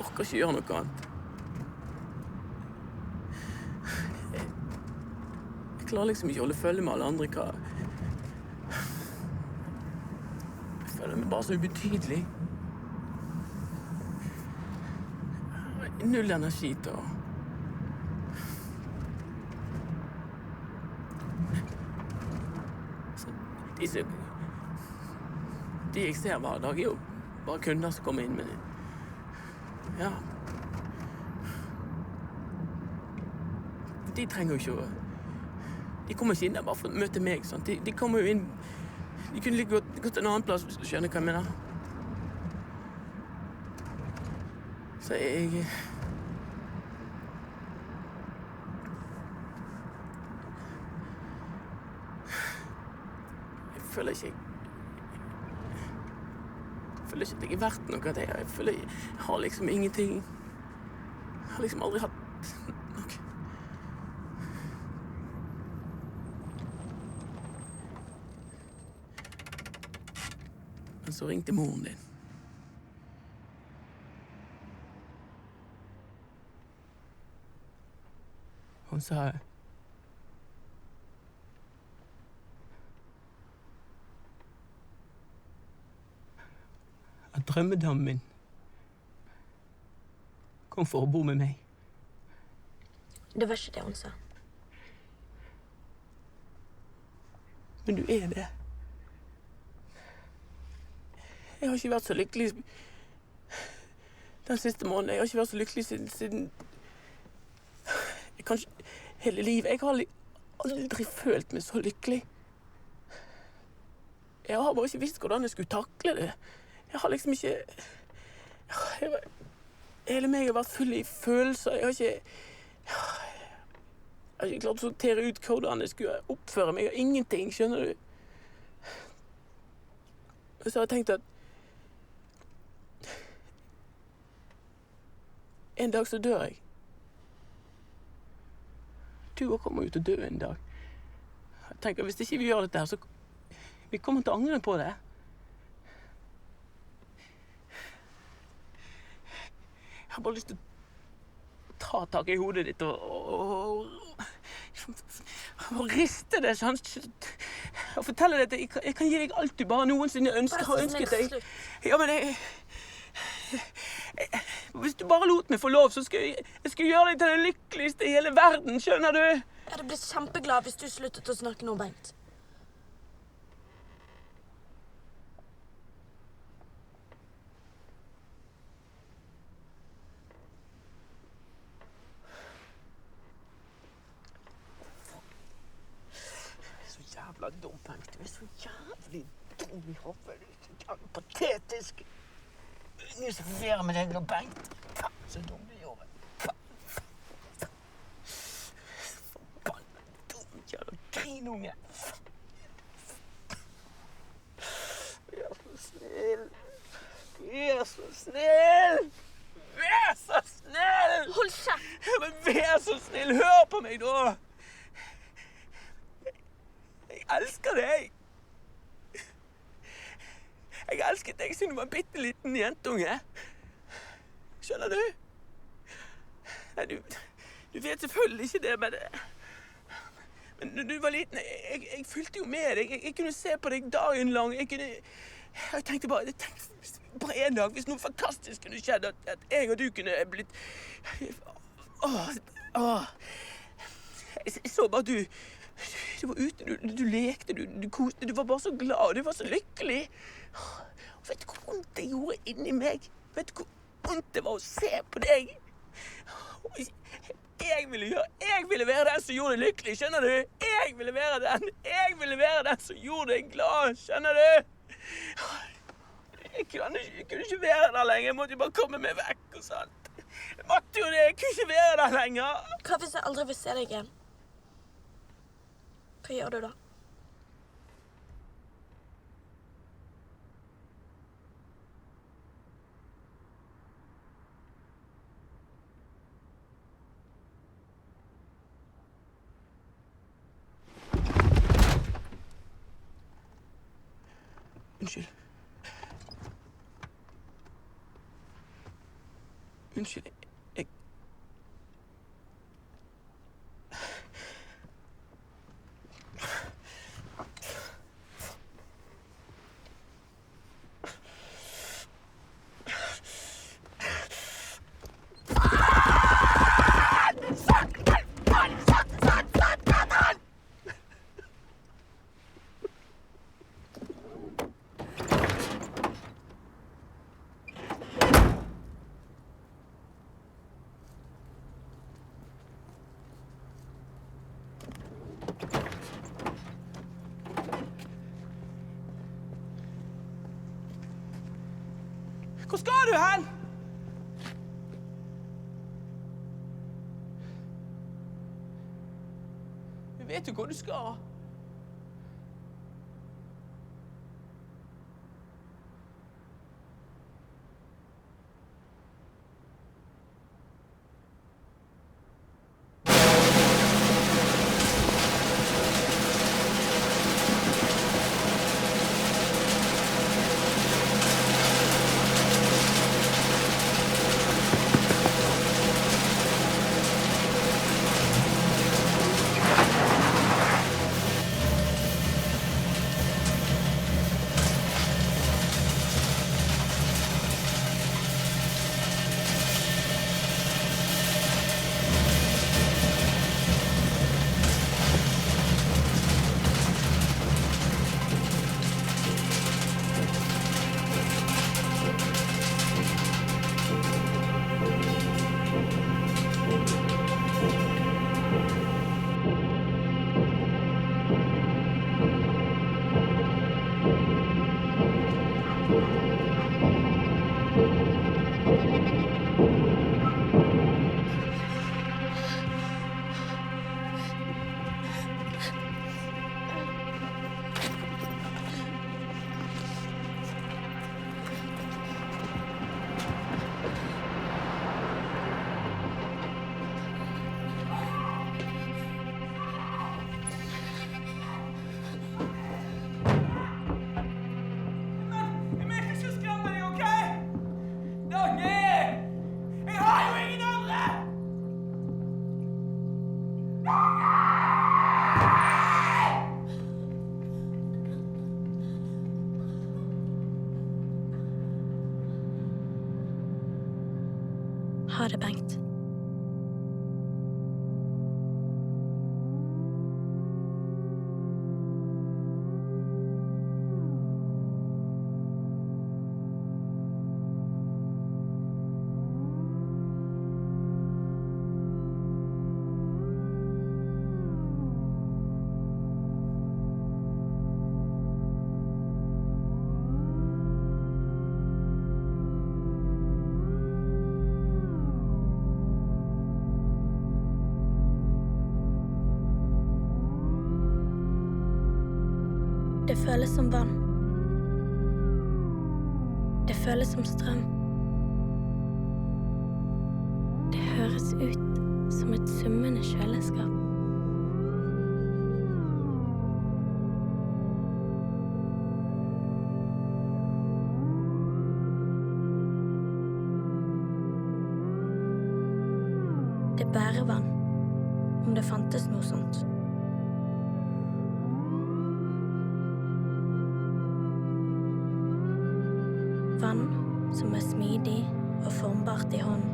orker ikke gjøre noe annet. Jeg klarer liksom ikke å holde følge med alle andre hva... Jeg føler meg bare så ubetydelig. Null energi til å... De jeg ser hver dag er jo bare kunder som kommer inn med det. Ja. de trenger jo ikke å... De kommer ikke inn der bare for å møte meg, sant? De kommer jo inn... De kunne like gått en annen plass, hvis du skjønner hva jeg mener. Så jeg føler ikke... Jeg føler ikke at jeg er verdt noe av det. Jeg føler jeg har liksom ingenting. Jeg har liksom aldri hatt noe. Men så ringte moren din. Hun sa... at drømmedammen min kom for å bo med meg. Det var ikke det hun sa. Men du er det. Jeg har ikke vært så lykkelig den siste måneden. Jeg har ikke vært så lykkelig siden kanskje hele livet. Jeg har aldri følt meg så lykkelig. Jeg har bare ikke visst hvordan jeg skulle takle det. Jeg har liksom ikke... Hele meg har vært full i følelser. Jeg har ikke klart å sortere ut hvordan jeg skulle oppføre meg. Jeg har ingenting, skjønner du? Og så har jeg tenkt at... En dag så dør jeg. Du kommer jo til å dø en dag. Jeg tenker, hvis ikke vi gjør dette her, så... Vi kommer til å angre på det. Jeg har bare lyst til å ta tak i hodet ditt og riste det, sånn. Og fortelle deg at jeg kan gi deg alt du bare noensinne har ønsket deg. Ja, men hvis du bare lot meg få lov, så skal jeg gjøre deg til den lykkeligste i hele verden, skjønner du? Jeg hadde blitt kjempeglad hvis du sluttet å snakke nå, Bengt. Jævla dum, Bengt. Du er så jævlig dum i hodet. Du er så jævlig patetisk. Ingen som fungerer med deg, Bengt. Faen, så dum du gjorde. Forbannet dum, jævla grinunge. Vær så snill. Vær så snill. Vær så snill. Hold kjeft. Men vær så snill, hør på meg da. Jeg elsker deg. Jeg elsket deg siden du var en bitteliten jentunge. Skjønner du? Nei, du vet selvfølgelig ikke det, men når du var liten, jeg fulgte jo med deg. Jeg kunne se på deg dagen lang. Jeg tenkte bare en dag, hvis noe fantastisk kunne skjedd, at jeg og du kunne blitt... Jeg så bare at du var ute, du lekte, du koste, du var bare så glad, du var så lykkelig. Og vet du hvor vondt det gjorde inni meg? Vet du hvor vondt det var å se på deg? Jeg ville være den som gjorde deg lykkelig, skjønner du? Jeg ville være den som gjorde deg glad, skjønner du? Jeg kunne ikke være der lenger, jeg måtte jo bare komme meg vekk og sånt. Jeg måtte jo det, jeg kunne ikke være der lenger. Hva hvis jeg aldri vil se deg igjen? Hva gjør du da? Unnskyld. Unnskyld, jeg... Hvor skal du hen? Jeg vet jo hvor du skal. Ha det, Bengt. Det føles som vann. Det føles som strøm. Det høres ut som et summende kjøleskap. Det bærer vann, om det fantes noe sånt. Vann som er smidig og formbart i hånden.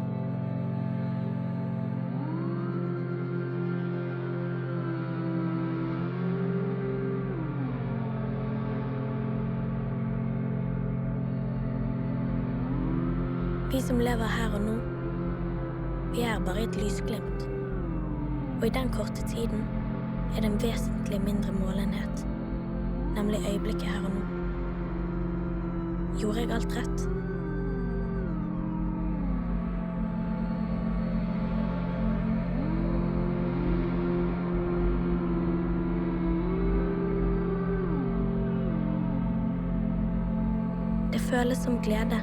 Vi som lever her og nå, vi er bare et lysglimt. Og i den korte tiden er det en vesentlig mindre målenhet, nemlig øyeblikket her og nå. Gjorde jeg alt rett? Det føles som glede.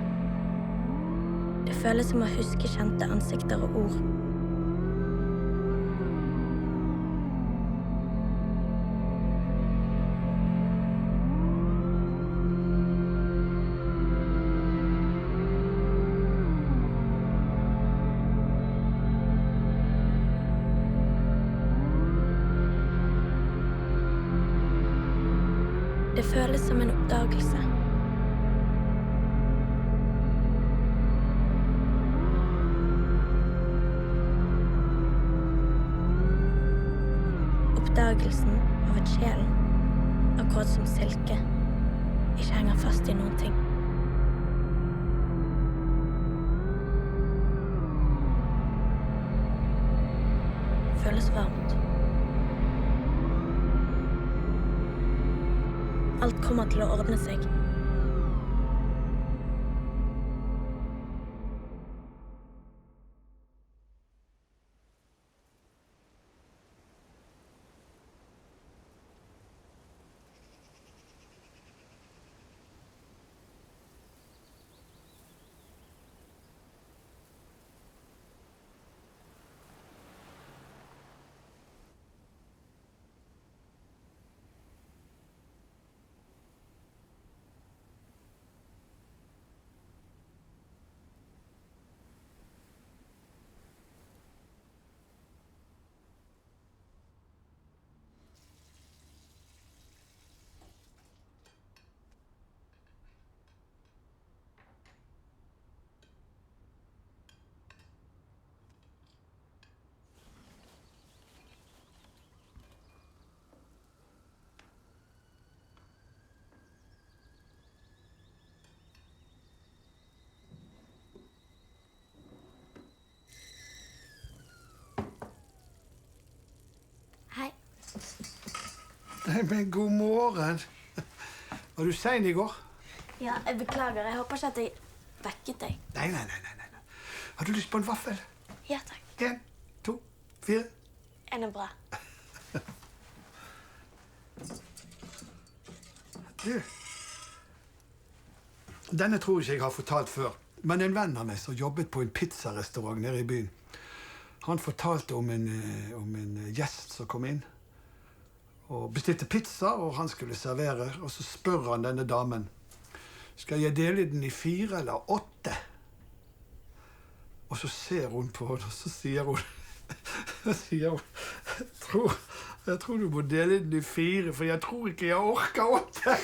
Det føles som å huske kjente ansikter og ord. Det føles som en oppdagelse. Oppdagelsen av at sjelen, akkurat som silke, ikke henger fast i noen ting. Føles varmt. Alt kommer til å ordne seg. Nei, men god morgen. Var du sen I går? Ja, jeg beklager. Jeg håper ikke at jeg vekket deg. Nei. Har du lyst på en vaffel? Ja, takk. 1, 2, 4. En er bra. Du, denne tror ikke jeg har fortalt før, men en venn av meg som jobbet på en pizzarestaurant nede I byen, han fortalte om en gjest som kom inn og bestilte pizza, og han skulle servere, og så spør han denne damen, skal jeg dele den I 4 eller 8? Og så ser hun på den, og så sier hun, jeg tror du må dele den I 4, for jeg tror ikke jeg orker 8.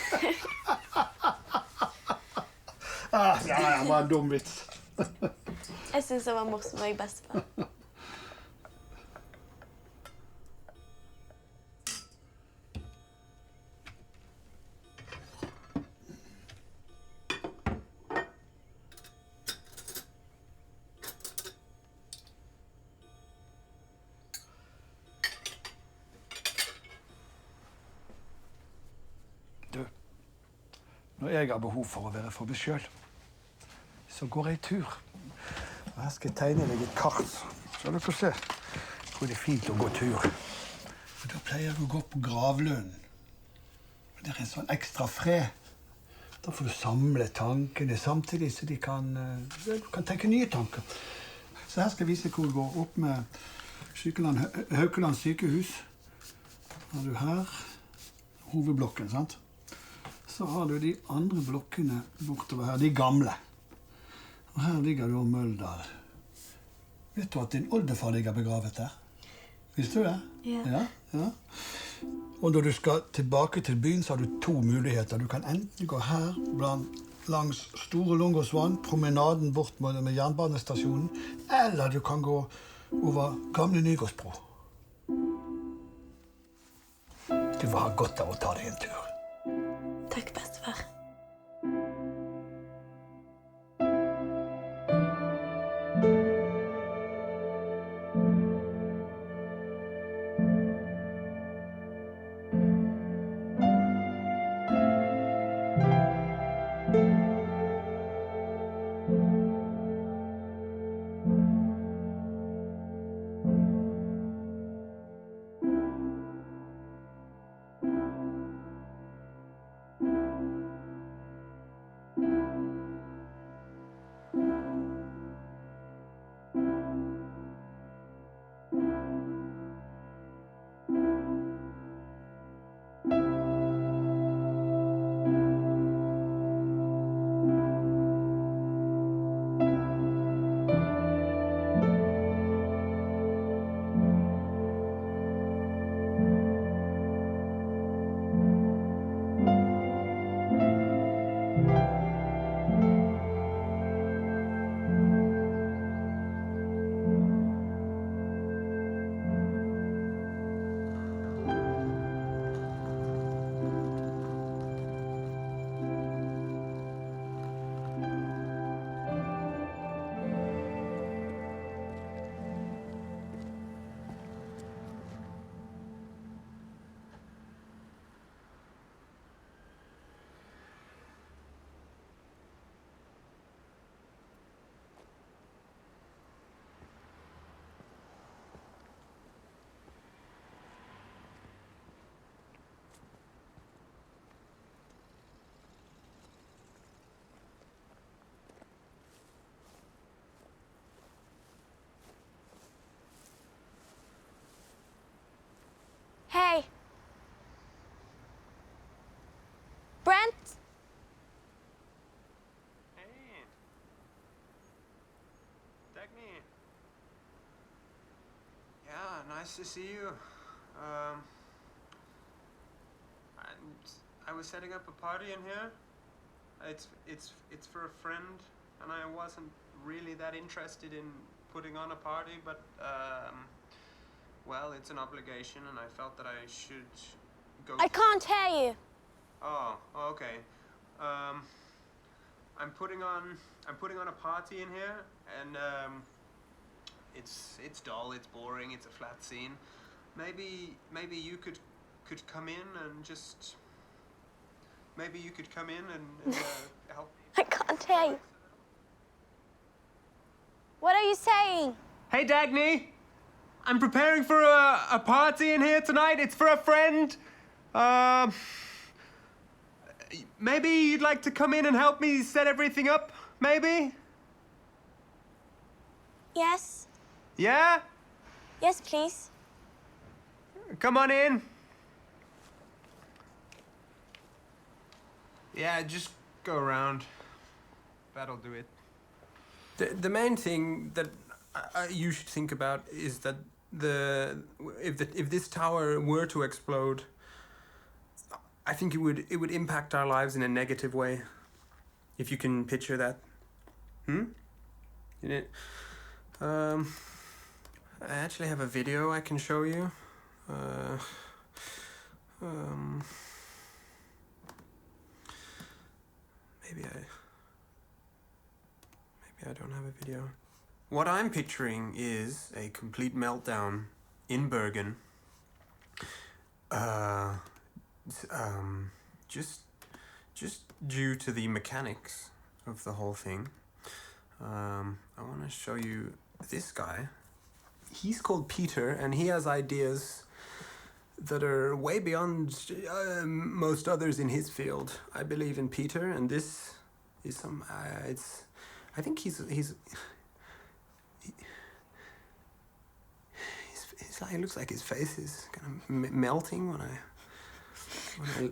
Ja, det var en dum vits. Jeg synes det var morsom, og jeg bestefar. Når jeg har behov for å være for meg selv, så går jeg tur. Og her skal jeg tegne deg et kart, så dere får se. Jeg tror det er fint å gå tur. Og da pleier jeg å gå på gravlønnen. Det er en sånn ekstra fred. Da får du samle tankene samtidig, så du kan tenke nye tanker. Så her skal jeg vise hvor jeg går opp med Haukeland sykehus. Har du her hovedblokken, sant? Så har du de andre blokkene bortover her, de gamle. Og her ligger du Møldal. Vet du at din oldefar ligger begravet der? Visste du det? Ja. Og når du skal tilbake til byen, så har du 2 muligheter. Du kan enten gå her, langs Store Lungåsvann, promenaden bort med jernbanestasjonen, eller du kan gå over Gamle Nygårdsbro. Du vil ha godt av å ta deg en tur. Takk, bestefar. Hei! Brent? Hey. Dagny. Yeah, nice to see you. I was setting up a party in here. It's for a friend, and I wasn't really that interested in putting on a party, but well, it's an obligation, and I felt that I should go. I can't hear you. Oh, okay. I'm putting on a party in here, and it's dull, it's boring, it's a flat scene. Maybe you could could come in and just... Maybe you could come in and help. I can't hear you. What are you saying? Hey, Dagny! I'm preparing for a party in here tonight. It's for a friend. Maybe you'd like to come in and help me set everything up, maybe? Yes. Yeah? Yes, please. Come on in. Yeah, just go around. That'll do it. The main thing that you should think about is that if this tower were to explode, I think it would impact our lives in a negative way. If you can picture that. I actually have a video I can show you. Maybe I don't have a video. What I'm picturing is a complete meltdown in Bergen. Just due to the mechanics of the whole thing. I want to show you this guy. He's called Peter, and he has ideas that are way beyond most others in his field. I believe in Peter, and this is some. I think he's it looks like his face is kind of melting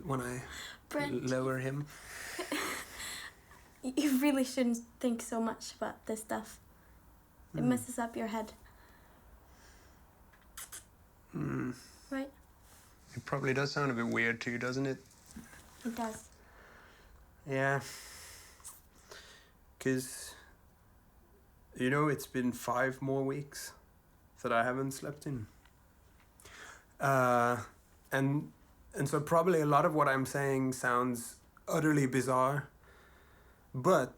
when I Brent. lower him. You really shouldn't think so much about this stuff. It messes up your head. Right? It probably does sound a bit weird to you, doesn't it? It does. Yeah. 'Cause, you know, it's been 5 more weeks that I haven't slept in. And so probably a lot of what I'm saying sounds utterly bizarre. But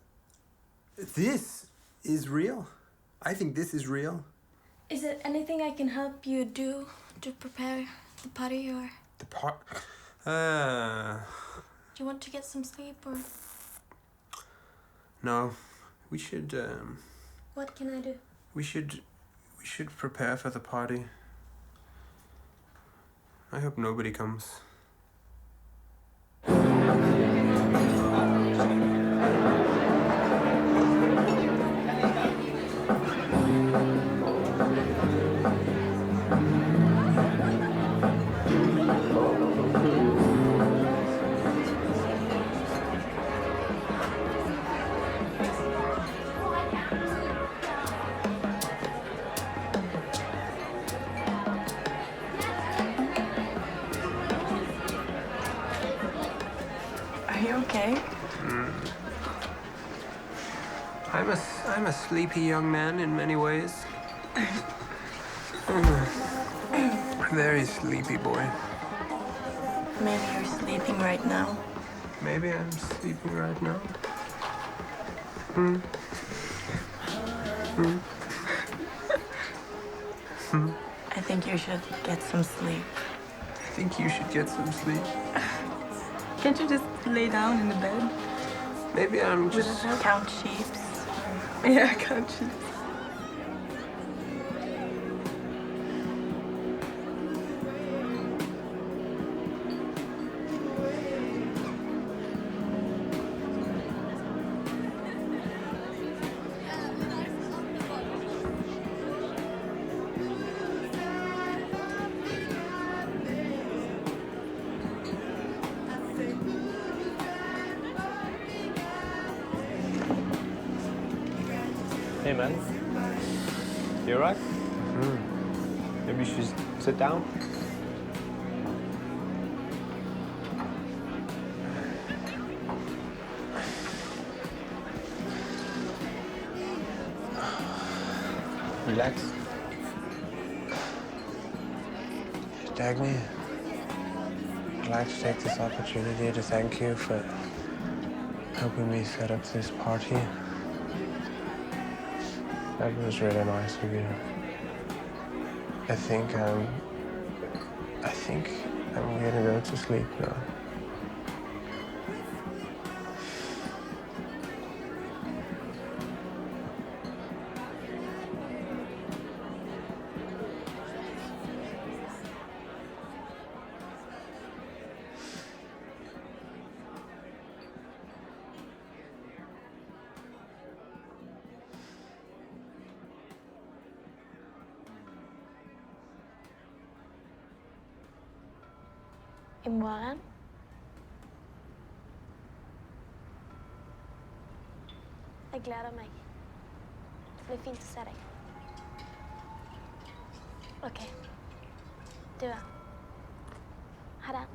this is real. I think this is real. Is there anything I can help you do to prepare the party, or The part... do you want to get some sleep, or No. We should, what can I do? We should prepare for the party. I hope nobody comes. Are you okay? I'm a sleepy young man in many ways. Very sleepy boy. Maybe you're sleeping right now. Maybe I'm sleeping right now. I think you should get some sleep. I think you should get some sleep. Can't you just lay down in the bed? Maybe I'm just... Count sheep. Yeah, count sheep. Hey, man. You all right? Maybe you should sit down. Relax. Dagny, I'd like to take this opportunity to thank you for helping me set up this party. That was really nice of you. I think I'm gonna go to sleep now. I morgen. Jeg gleder meg. Det blir fint å se deg. OK. Du da. Ha det.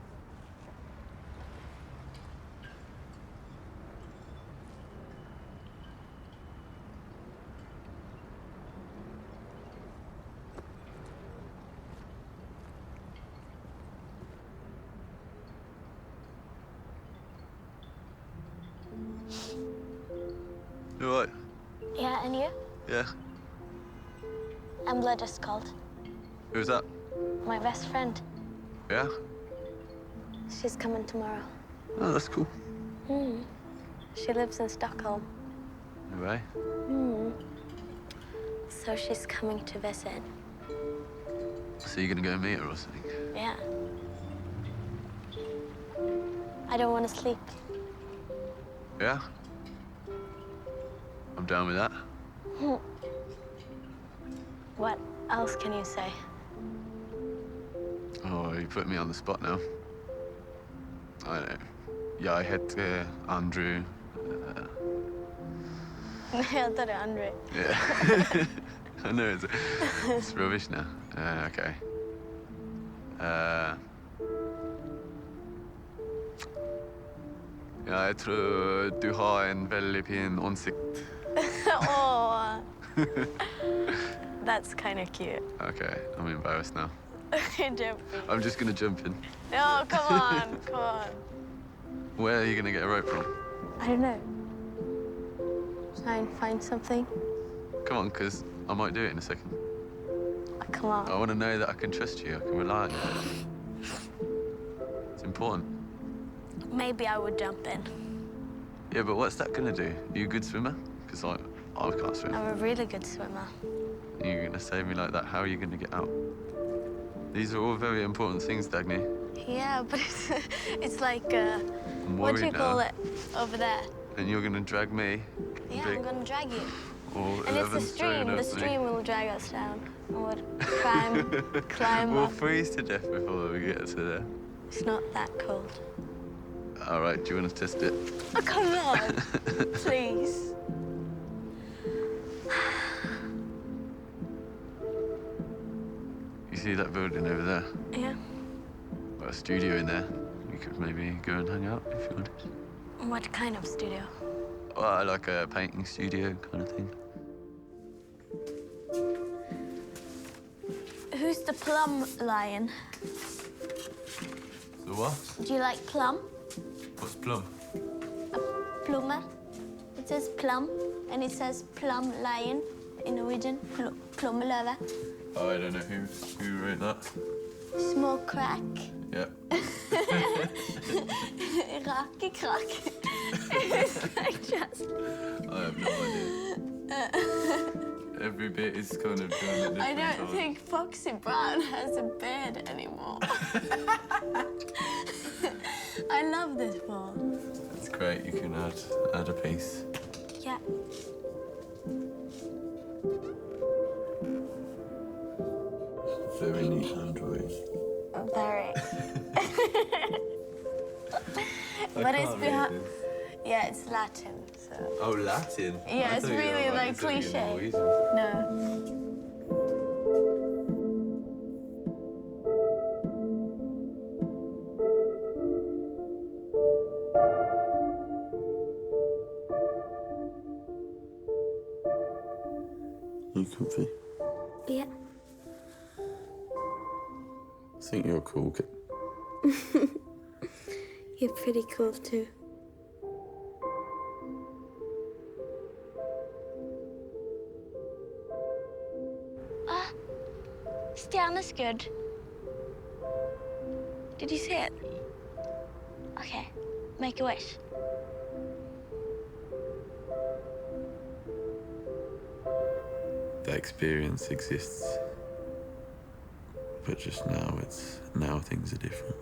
You all right? Yeah, and you? Yeah. Embla just called. Who's that? My best friend. Yeah? She's coming tomorrow. Oh, that's cool. She lives in Stockholm. No way. So she's coming to visit. So you're gonna go meet her or something? Yeah. I don't want to sleep. Yeah? I'm down with that. What else can you say? Oh, you put me on the spot now. I know. Jag heter Andrew. Jag heter Andrew. Yeah. I know it's rubbish now. Okay. Ja, jag tror du har en väldigt fin ansikt. Oh, that's kind of cute. Okay, I'm embarrassed now. Don't be. I'm just gonna jump in. No, come on, come on. Where are you gonna get a rope from? I don't know. Try and find something. Come on, because I might do it in a second. Oh, come on. I want to know that I can trust you, I can rely on you. It's important. Maybe I would jump in. Yeah, but what's that gonna do? Are you a good swimmer? Because I can't swim. I'm a really good swimmer. You're gonna save me like that, how are you gonna get out? These are all very important things, Dagny. Yeah, but it's like, I'm what do you worried call now. it over there? And you're gonna drag me. Yeah, I'm gonna drag you. All And it's 11 the stone stream. The up me. stream will drag us down. And we'll climb We'll up. freeze to death before we get to there. It's not that cold. All right, do you want to test it? Oh, come on. Please. You see that building over there? Yeah. Got a studio in there. We could maybe go and hang out if you wanted. What kind of studio? Well, like a painting studio kind of thing. Who's the plum lion? The what? Do you like plum? What's plum? Plummer. It says plum, and it says plum lion in Norwegian. Plummeløve. Oh, I don't know who wrote that. Small crack. Yeah. Rakekrakk. It's like just... I have no idea. Every bit is kind of done at different I don't times. think Foxy Brown has a beard anymore. I love this one. That's great. You can add a piece. Yeah. Very neat handwriting. Very. But it's behind. Yeah, it's Latin, so. Oh, Latin? Yeah, I it's thought you were really about like to say cliche. Norwegian. No. You comfy? Yeah. I think you're cool kid. You're pretty cool too. Stjerneskudd. Did you see it? Okay, make a wish. That experience exists. But just now, now things are different.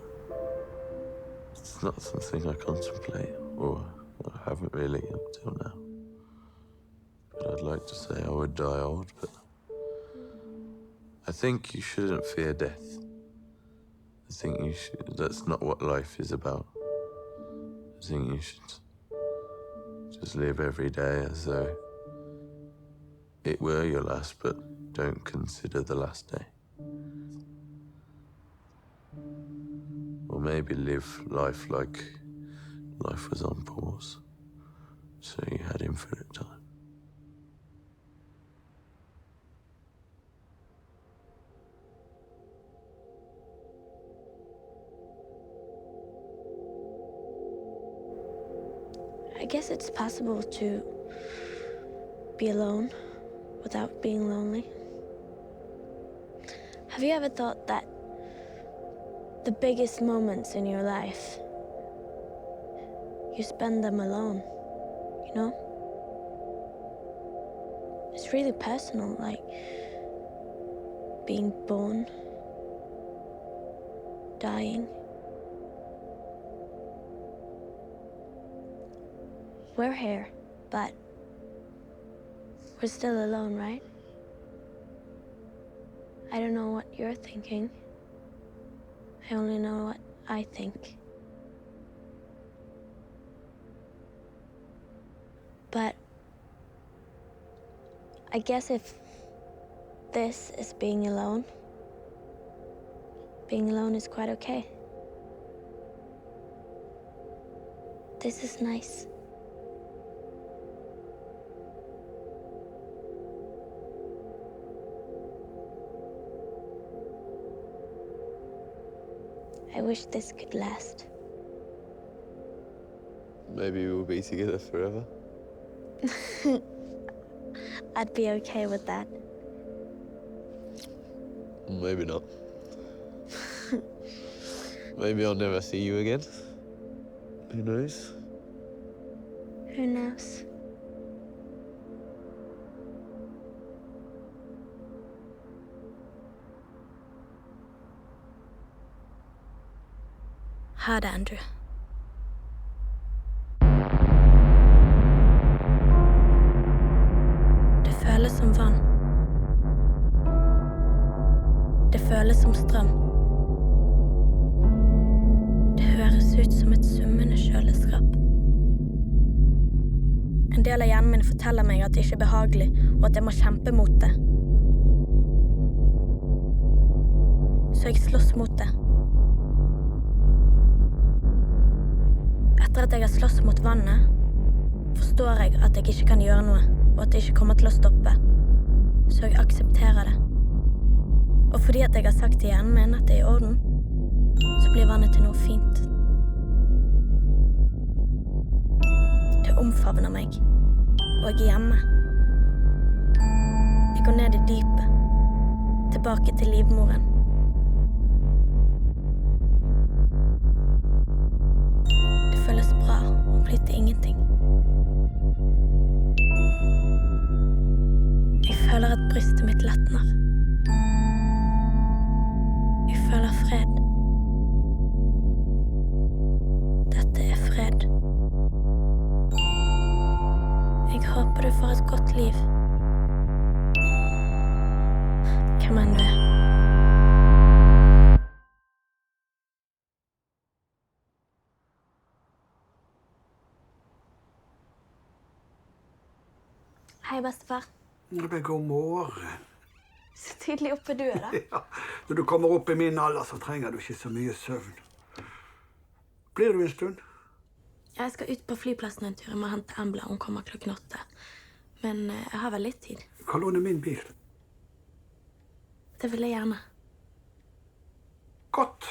It's not something I contemplate, or I haven't really up till now. But I'd like to say I would die old, but I think you shouldn't fear death. I think that's not what life is about. I think you should just live every day as though it were your last, but don't consider the last day. Or maybe live life like life was on pause, so you had infinite time. I guess it's possible to be alone without being lonely. Have you ever thought that the biggest moments in your life, you spend them alone, you know? It's really personal, like being born, dying. We're here, but we're still alone, right? I don't know what you're thinking. I only know what I think. But I guess if this is being alone is quite okay. This is nice. I wish this could last. Maybe we'll be together forever. I'd be okay with that. Maybe not. Maybe I'll never see you again. Who knows? Who knows? Ha det, Andrew. Det føles som vann. Det føles som strøm. Det høres ut som et summende kjøleskap. En del av hjernen min forteller meg at det ikke er behagelig, og at jeg må kjempe mot det. Så jeg slåss mot det. Etter at jeg har slåss mot vannet, forstår jeg at jeg ikke kan gjøre noe, og at det ikke kommer til å stoppe. Så jeg aksepterer det. Og fordi at jeg har sagt til hjernen min at det er i orden, så blir vannet til noe fint. Det omfavner meg, og jeg er hjemme. Jeg går ned i dypet, tilbake til livmoren. Det føles bra å bli til ingenting. Jeg føler at brystet mitt lettner. Jeg føler fred. Dette er fred. Jeg håper du får et godt liv. Hvem enn du er. Hei, bestefar. God morgen. Så tidlig oppe du er da. Ja, når du kommer opp i min alder, så trenger du ikke så mye søvn. Blir du en stund? Jeg skal ut på flyplassen en tur. Jeg må hente Embla. Hun kommer 8:00. Men jeg har vel litt tid. Du kan låne min bil. Det vil jeg gjerne. Godt.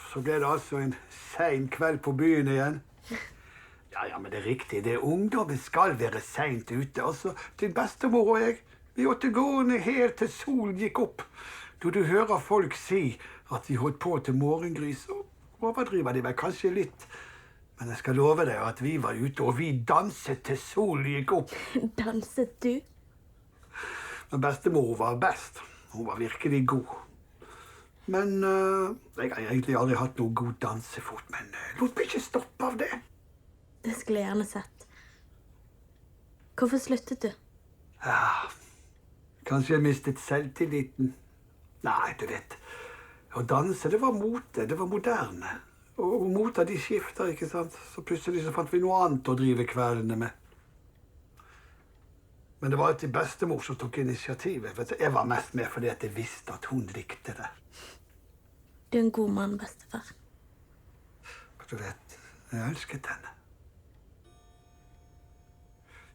Så ble det altså en sen kveld på byen igjen. Ja, men det er riktig. Det er ungdommen skal være sent ute. Altså, til bestemor og jeg, vi måtte gå ned helt til solen gikk opp. Du hører folk si at de holdt på til morgengris, overdriver de vel kanskje litt. Men jeg skal love deg at vi var ute, og vi danset til solen gikk opp. Danset du? Men bestemor var best. Hun var virkelig god. Men jeg har egentlig aldri hatt noe god dansefot, men lot meg ikke stoppe av det. Det skulle jeg gjerne sett. Hvorfor sluttet du? Ja, kanskje jeg mistet selvtilliten. Nei, du vet. Å danse, det var mote, det var moderne. Og mote, de skifter, ikke sant? Så plutselig så fant vi noe annet å drive kveldene med. Men det var alltid bestemor som tok initiativet. Vet du, jeg var mest med fordi at jeg visste at hun likte det. Du er en god mann, bestefar. Du vet, jeg elsket henne.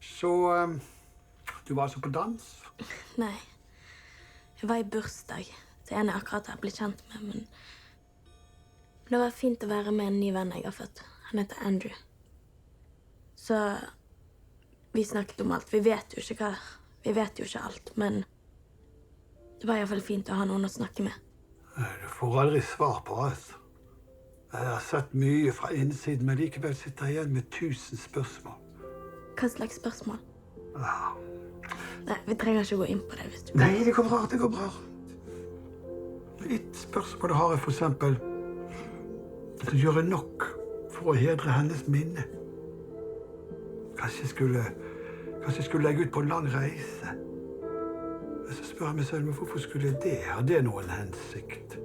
Så du var altså på dans? Nei. Jeg var i bursdag til en jeg akkurat har blitt kjent med, men det var fint å være med en ny venn jeg har født. Han heter Andrew. Så vi snakket om alt. Vi vet jo ikke alt, men det var i hvert fall fint å ha noen å snakke med. Du får aldri svar på alt. Jeg har sett mye fra innsiden, men likevel sitter jeg igjen med 1000 spørsmål. Hva slags spørsmål? Ja. Nei, vi trenger ikke gå inn på det hvis du... Nei, det går bra, det går bra. Et spørsmål har jeg for eksempel å gjøre nok for å hedre hennes minne. Kanskje jeg skulle legge ut på en lang reise. Men så spør jeg meg selv, men hvorfor skulle jeg det? Har det noen hensikt?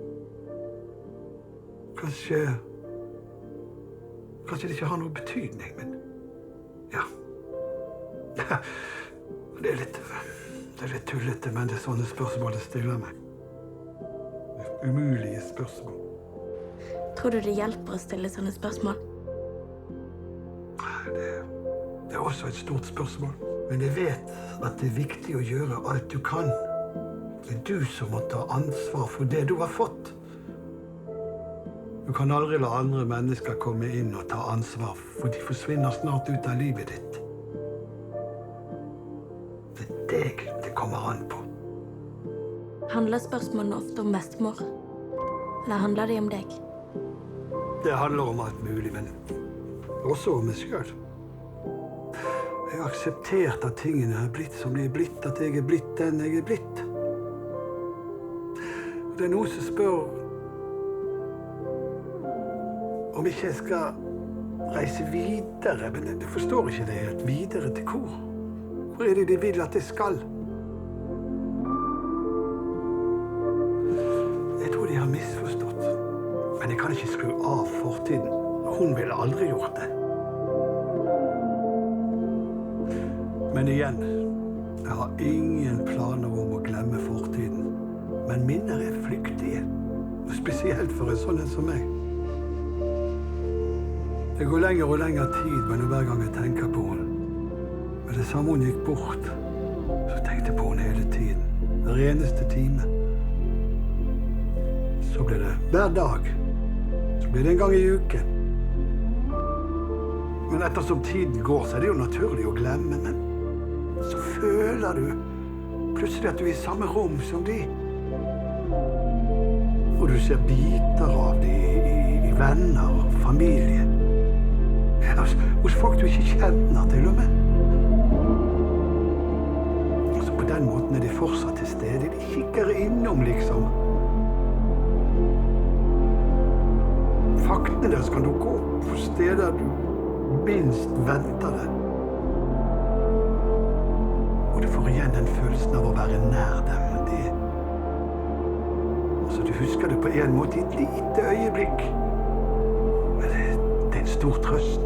Kanskje det ikke har noe betydning, men ja. Det er litt tullete, men det er sånne spørsmål det stiller meg. Umulige spørsmål. Tror du det hjelper å stille sånne spørsmål? Det er også et stort spørsmål. Men jeg vet at det er viktig å gjøre alt du kan. Det er du som må ta ansvar for det du har fått. Du kan aldri la andre mennesker komme inn og ta ansvar, for de forsvinner snart ut av livet ditt. Det er deg det kommer an på. Handler spørsmålene ofte om bestemor? Eller handler de om deg? Det handler om alt mulig, men også om meg selv. Jeg har akseptert at tingene er blitt som de er blitt, at jeg er blitt den jeg er blitt. Og det er noen som spør om ikke jeg skal reise videre, men du forstår ikke det helt. Videre til hvor? Hvor er det de vil at jeg skal? Jeg tror de har misforstått. Men jeg kan ikke skru av fortiden. Hun ville aldri gjort det. Men igjen, jeg har ingen planer om å glemme fortiden. Men minner er flyktige, og spesielt for en sånn som meg. Det går lenger og lenger tid mellom hver gang jeg tenker på henne. Men det samme hun gikk bort, så tenkte jeg på henne hele tiden. Hver eneste time. Så ble det hver dag. Så ble det en gang i uken. Men ettersom tiden går, så er det jo naturlig å glemme, men så føler du plutselig at du er i samme rom som de. Og du ser biter av de i venner og familie. Hos folk du ikke kjenner til og med. Så på den måten er de fortsatt til stede. De kikker innom, liksom. Faktene deres kan dukke opp på steder du minst venter det. Og du får igjen den følelsen av å være nær dem. Altså, du husker det på en måte i et lite øyeblikk. Men det er en stor trøst.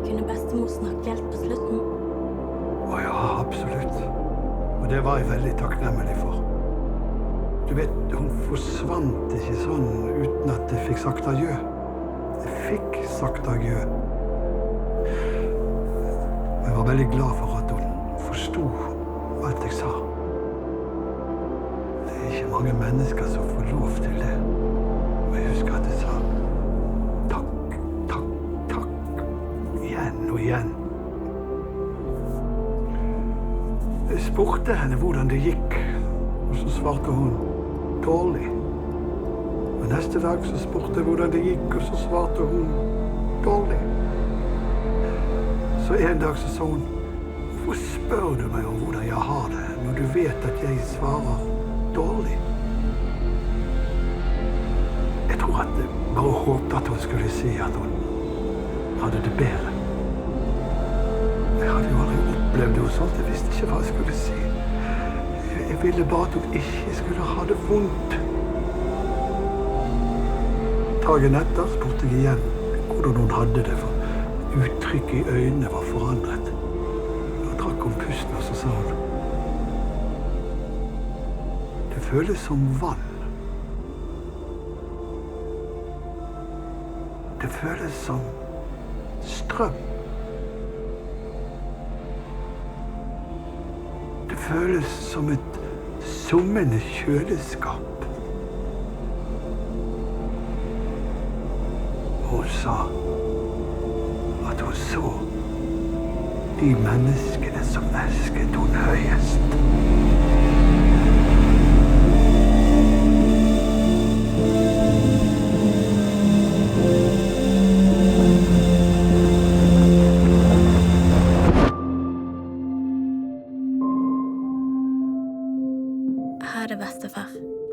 Kunne bestemor snakke helt på slutten? Å ja, absolutt. Og det var jeg veldig takknemlig for. Du vet, hun forsvant ikke sånn uten at jeg fikk sagt adjø. Jeg fikk sagt adjø. Jeg var veldig glad for at hun forstod alt jeg sa. Det er ikke mange mennesker som får lov til det. Og jeg husker at jeg sa takk, takk, takk. Igjen og igjen. Jeg spurte henne hvordan det gikk, og så svarte hun dårlig. Og neste dag så spurte jeg hvordan det gikk, og så svarte hun dårlig. Så en dag så sa hun, hvorfor spør du meg om hvordan jeg har det, når du vet at jeg svarer dårlig? Jeg tror at jeg bare håpet at hun skulle si at hun hadde det bedre. Jeg hadde jo aldri opplevd noe sånt, jeg visste ikke hva jeg skulle si. Jeg ville bare at hun ikke skulle ha det vondt. Dagen etter spurte jeg igjen hvordan hun hadde det, for uttrykket i øynene var forandret. Da trakk hun pusten, og så sa hun, det føles som vann. Det føles som strøm. Det føles som et summende kjøleskap. Hun sa at hun så de menneskene som elsket hun høyest. Ha det, bestefar.